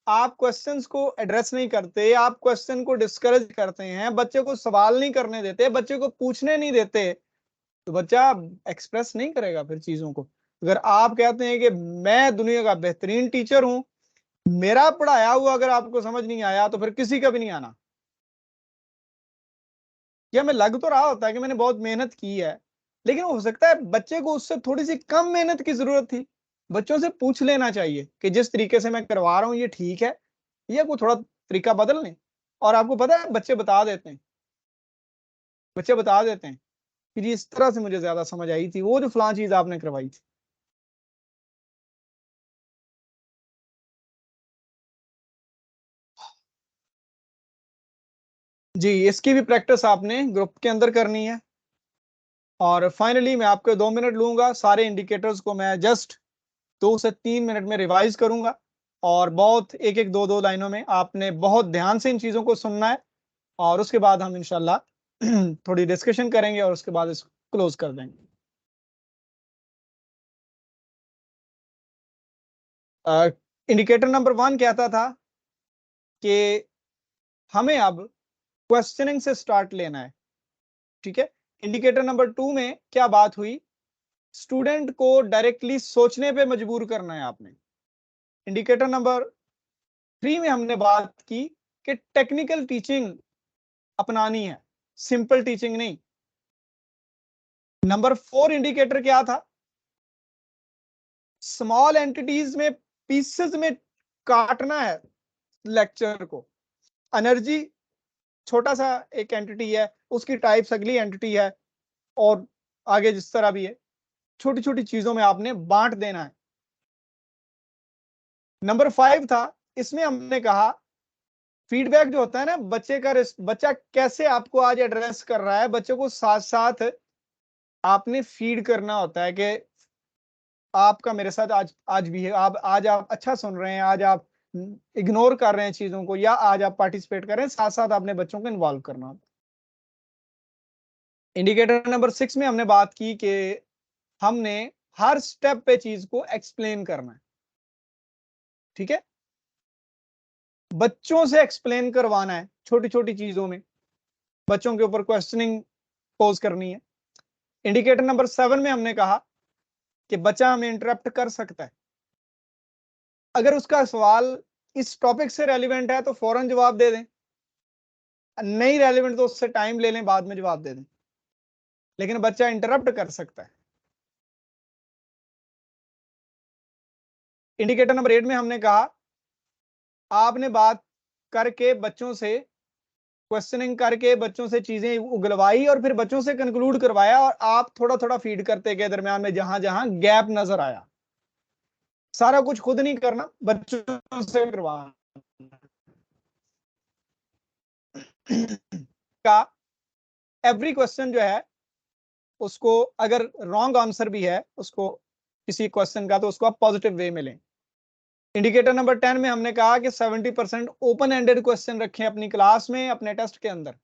आप क्वेश्चंस को एड्रेस नहीं करते, आप क्वेश्चन को डिस्करेज करते हैं, बच्चे को सवाल नहीं करने देते, बच्चे को पूछने नहीं देते, तो बच्चा एक्सप्रेस नहीं करेगा फिर चीजों को। अगर आप कहते हैं कि मैं दुनिया का बेहतरीन टीचर हूं, मेरा पढ़ाया हुआ अगर आपको समझ नहीं आया तो फिर किसी का भी नहीं आना। या मैं लग तो रहा होता है कि मैंने बहुत मेहनत की है, लेकिन हो सकता है बच्चे को उससे थोड़ी सी कम मेहनत की जरूरत थी। बच्चों से पूछ लेना चाहिए कि जिस तरीके से मैं करवा रहा हूं ये ठीक है, या कोई थोड़ा तरीका बदल लें। और आपको पता है बच्चे बता देते हैं, बच्चे बता देते हैं कि जी इस तरह से मुझे ज्यादा समझ आई थी वो जो फलां चीज आपने करवाई थी। जी, इसकी भी प्रैक्टिस आपने ग्रुप के अंदर करनी है। और फाइनली मैं आपके 2 मिनट लूंगा, सारे इंडिकेटर्स को मैं जस्ट 2 से 3 मिनट में रिवाइज करूंगा, और बहुत एक एक दो दो लाइनों में आपने बहुत ध्यान से इन चीजों को सुनना है। और उसके बाद हम इंशाल्लाह थोड़ी डिस्कशन करेंगे और उसके बाद इसको क्लोज कर देंगे। इंडिकेटर नंबर 1 कहता था कि हमें अब क्वेश्चनिंग से स्टार्ट लेना है। ठीक है, इंडिकेटर नंबर 2 में क्या बात हुई, स्टूडेंट को डायरेक्टली सोचने पे मजबूर करना है आपने। इंडिकेटर नंबर 3 में हमने बात की कि टेक्निकल टीचिंग अपनानी है, सिंपल टीचिंग नहीं। नंबर 4 इंडिकेटर क्या था, स्मॉल एंटिटीज में, पीसेस में काटना है लेक्चर को। एनर्जी छोटा सा एक एंटिटी है, उसकी टाइप्स अगली एंटिटी है, और आगे जिस तरह भी है, छोटी छोटी चीजों में आपने बांट देना है। नंबर 5 था, इसमें हमने कहा फीडबैक जो होता है ना, बच्चा कैसे आपको आज एड्रेस कर रहा है, बच्चे को साथ साथ आपने फीड करना होता है कि आपका मेरे साथ आज आज भी है, आज आप अच्छा सुन रहे हैं, आज आप इग्नोर कर रहे हैं चीजों को, या आज आप पार्टिसिपेट कर रहे हैं, साथ साथ आपने बच्चों को इन्वॉल्व करना होता है। इंडिकेटर नंबर 6 में हमने बात की कि हमने हर स्टेप पे चीज को एक्सप्लेन करना है। ठीक है, बच्चों से एक्सप्लेन करवाना है, छोटी छोटी चीजों में बच्चों के ऊपर क्वेश्चनिंग पोज करनी है। इंडिकेटर नंबर 7 में हमने कहा कि बच्चा हमें इंटरप्ट कर सकता है, अगर उसका सवाल इस टॉपिक से रेलिवेंट है तो फौरन जवाब दे दें, नहीं रेलिवेंट तो उससे टाइम ले लें, बाद में जवाब दे दें, लेकिन बच्चा इंटरप्ट कर सकता है। इंडिकेटर नंबर 8 में हमने कहा आपने बात करके बच्चों से, क्वेश्चनिंग करके बच्चों से चीजें उगलवाई और फिर बच्चों से कंक्लूड करवाया, और आप थोड़ा थोड़ा फीड करते गए दरमियान में जहां जहां गैप नजर आया। सारा कुछ खुद नहीं करना, बच्चों से करवाना। का एवरी क्वेश्चन जो है उसको अगर रॉन्ग आंसर भी है उसको किसी क्वेश्चन का, तो उसको आप पॉजिटिव वे में लें। इंडिकेटर नंबर 10 में हमने कहा कि 70% ओपन एंडेड क्वेश्चन रखें अपनी क्लास में, अपने टेस्ट के अंदर।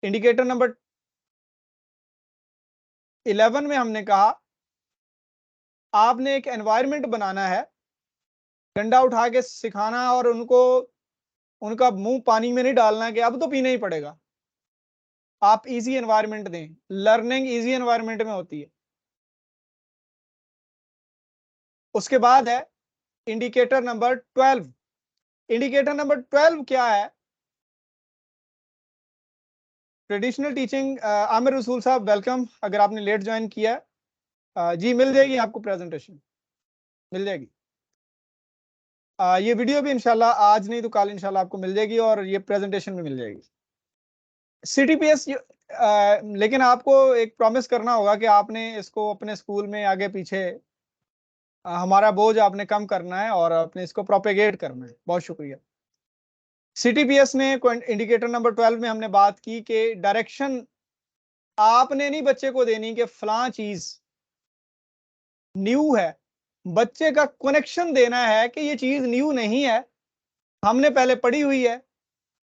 इंडिकेटर नंबर 11 में हमने कहा आपने एक एनवायरनमेंट बनाना है, डंडा उठा के सिखाना और उनको उनका मुंह पानी में नहीं डालना कि अब तो पीना ही पड़ेगा। आप इजी एनवायरनमेंट दें, लर्निंग इजी एनवायरनमेंट में होती है। उसके बाद है इंडिकेटर नंबर 12। इंडिकेटर नंबर 12 क्या है? Traditional teaching. आमिर रसूल साहब वेलकम, अगर आपने लेट ज्वाइन किया जी मिल जाएगी आपको, प्रेजेंटेशन मिल जाएगी। ये वीडियो भी इंशाल्लाह आज नहीं तो कल इंशाल्लाह आपको मिल जाएगी और ये प्रेजेंटेशन भी मिल जाएगी। CTPS लेकिन आपको एक प्रॉमिस करना होगा कि आपने इसको अपने स्कूल में आगे पीछे हमारा बोझ आपने कम करना है और अपने इसको प्रोपेगेट करना है। बहुत शुक्रिया। CTPS में इंडिकेटर नंबर 12 में हमने बात की कि डायरेक्शन आपने नहीं बच्चे को देनी कि फलां चीज न्यू है, बच्चे का कनेक्शन देना है कि ये चीज न्यू नहीं है, हमने पहले पढ़ी हुई है,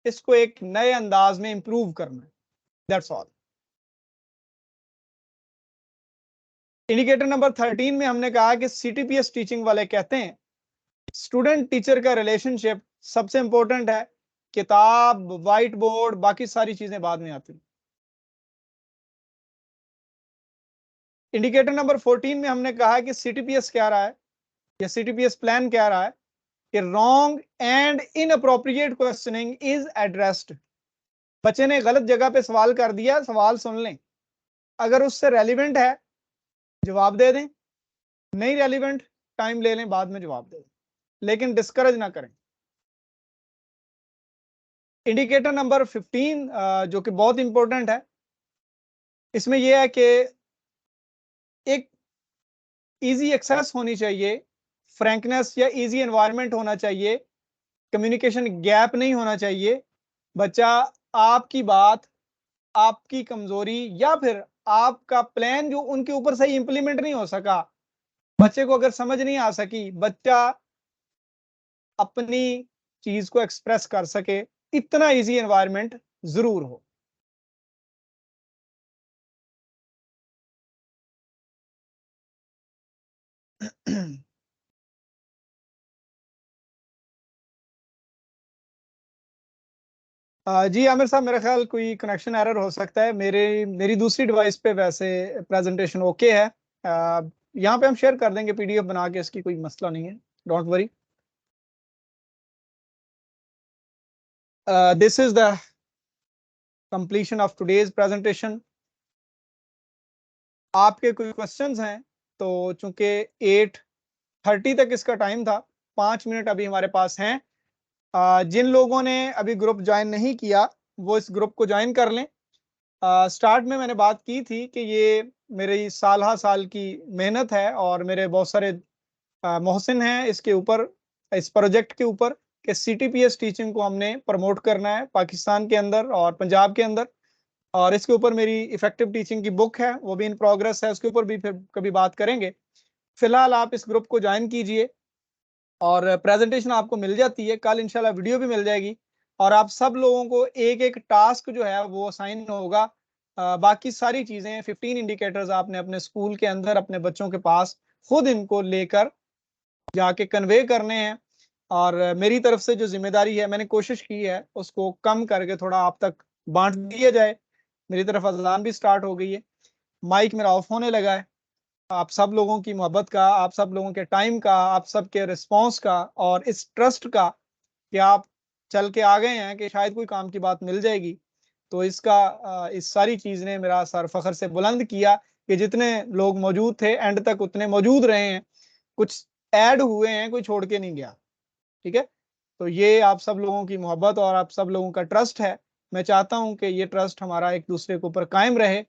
इसको एक नए अंदाज में इंप्रूव करना है। That's all. इंडिकेटर नंबर 13 में हमने कहा कि CTPS टीचिंग वाले कहते हैं स्टूडेंट टीचर का रिलेशनशिप सबसे इंपॉर्टेंट है, किताब व्हाइट बोर्ड बाकी सारी चीजें बाद में आती। इंडिकेटर नंबर 14 में हमने कहा कि CTPS क्या रहा है या CTPS प्लान क्या रहा है कि wrong and inappropriate questioning is addressed. बच्चे ने गलत जगह पे सवाल कर दिया, सवाल सुन लें, अगर उससे रेलिवेंट है जवाब दे दें, नहीं रेलिवेंट टाइम ले लें, बाद में जवाब दे दें, लेकिन डिस्करेज ना करें। इंडिकेटर नंबर 15 जो कि बहुत इंपॉर्टेंट है, इसमें यह है कि एक इजी एक्सेस होनी चाहिए, फ्रैंकनेस या इजी एनवायरनमेंट होना चाहिए, कम्युनिकेशन गैप नहीं होना चाहिए। बच्चा आपकी बात, आपकी कमजोरी या फिर आपका प्लान जो उनके ऊपर सही इंप्लीमेंट नहीं हो सका, बच्चे को अगर समझ नहीं आ सकी, बच्चा अपनी चीज को एक्सप्रेस कर सके, इतना इजी एनवायरनमेंट जरूर हो। जी आमिर साहब, मेरा ख्याल कोई कनेक्शन एरर हो सकता है, मेरी दूसरी डिवाइस पे वैसे प्रेजेंटेशन ओके है। यहाँ पे हम शेयर कर देंगे PDF बना के, इसकी कोई मसला नहीं है, don't worry. This is the completion of today's presentation. आपके कोई क्वेश्चंस हैं तो चूंकि 8:30 तक इसका टाइम था, 5 मिनट अभी हमारे पास हैं। जिन लोगों ने अभी ग्रुप ज्वाइन नहीं किया वो इस ग्रुप को ज्वाइन कर लें। स्टार्ट में मैंने बात की थी कि ये मेरी साल की मेहनत है और मेरे बहुत सारे मोहसिन हैं इसके ऊपर, इस प्रोजेक्ट के ऊपर, कि CTPS टीचिंग को हमने प्रमोट करना है पाकिस्तान के अंदर और पंजाब के अंदर। और इसके ऊपर मेरी इफेक्टिव टीचिंग की बुक है, वो भी इन प्रोग्रेस है, उसके ऊपर भी फिर कभी बात करेंगे। फिलहाल आप इस ग्रुप को ज्वाइन कीजिए और प्रेजेंटेशन आपको मिल जाती है, कल इंशाल्लाह वीडियो भी मिल जाएगी और आप सब लोगों को एक एक टास्क जो है वो असाइन होगा। बाकी सारी चीजें 15 इंडिकेटर्स आपने अपने स्कूल के अंदर अपने बच्चों के पास खुद इनको लेकर जाके कन्वे करने हैं और मेरी तरफ से जो जिम्मेदारी है मैंने कोशिश की है उसको कम करके थोड़ा आप तक बांट दिया जाए। मेरी तरफ अज़ान भी स्टार्ट हो गई है, माइक मेरा ऑफ होने लगा है। आप सब लोगों की मोहब्बत का, आप सब लोगों के टाइम का, आप सब के रिस्पॉन्स का और इस ट्रस्ट का कि आप चल के आ गए हैं कि शायद कोई काम की बात मिल जाएगी, तो इसका इस सारी चीज ने मेरा सर फखर से बुलंद किया कि जितने लोग मौजूद थे एंड तक उतने मौजूद रहे हैं, कुछ ऐड हुए हैं, कोई छोड़ के नहीं गया। ठीक है, तो ये आप सब लोगों की मोहब्बत और आप सब लोगों का ट्रस्ट है। मैं चाहता हूं कि ये ट्रस्ट हमारा एक दूसरे के ऊपर कायम रहे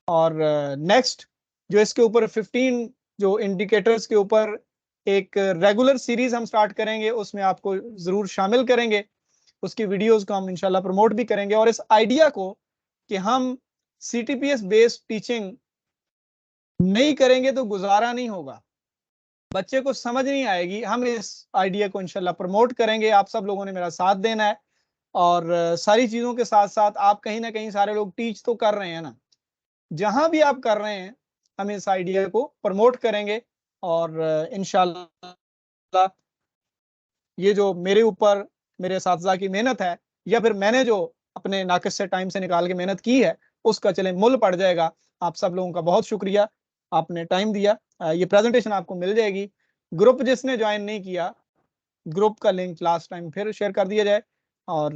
और नेक्स्ट जो इसके ऊपर 15 जो इंडिकेटर्स के ऊपर एक रेगुलर सीरीज हम स्टार्ट करेंगे, उसमें आपको जरूर शामिल करेंगे। उसकी वीडियोस को हम इंशाल्लाह प्रमोट भी करेंगे। और इस आइडिया को कि हम CTPS बेस्ड टीचिंग नहीं करेंगे तो गुजारा नहीं होगा, बच्चे को समझ नहीं आएगी, हम इस आइडिया को इंशाल्लाह प्रमोट करेंगे। आप सब लोगों ने मेरा साथ देना है और सारी चीजों के साथ साथ आप कहीं ना कहीं सारे लोग टीच तो कर रहे हैं ना, जहां भी आप कर रहे हैं हम इस आइडिया को प्रमोट करेंगे। और इंशाल्लाह ये जो मेरे ऊपर मेरे साथी की मेहनत है, या फिर मैंने जो अपने नाकिस से टाइम से निकाल के मेहनत की है, उसका चले मूल्य पड़ जाएगा। आप सब लोगों का बहुत शुक्रिया, आपने टाइम दिया। ये प्रेजेंटेशन आपको मिल जाएगी। ग्रुप जिसने ज्वाइन नहीं किया, ग्रुप का लिंक लास्ट टाइम फिर शेयर कर दिया जाए। और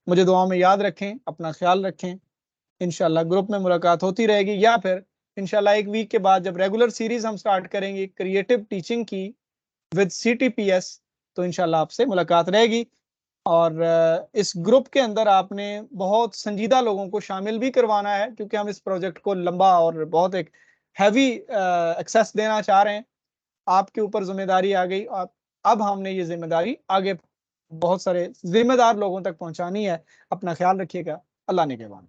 मुझे दुआ में याद रखें, अपना ख्याल रखें। इंशाल्लाह ग्रुप में मुलाकात होती रहेगी, या फिर इंशाल्लाह एक वीक के बाद जब रेगुलर सीरीज हम स्टार्ट करेंगे क्रिएटिव टीचिंग की विद CTPS, तो इंशाल्लाह आपसे मुलाकात रहेगी। और इस ग्रुप के अंदर आपने बहुत संजीदा लोगों को शामिल भी करवाना है, क्योंकि हम इस प्रोजेक्ट को लंबा और बहुत एक हैवी एक्सेस देना चाह रहे हैं। आपके ऊपर जिम्मेदारी आ गई, अब हमने ये जिम्मेदारी आगे बहुत सारे जिम्मेदार लोगों तक पहुंचानी है। अपना ख्याल रखिएगा। अल्लाह ने के बाद।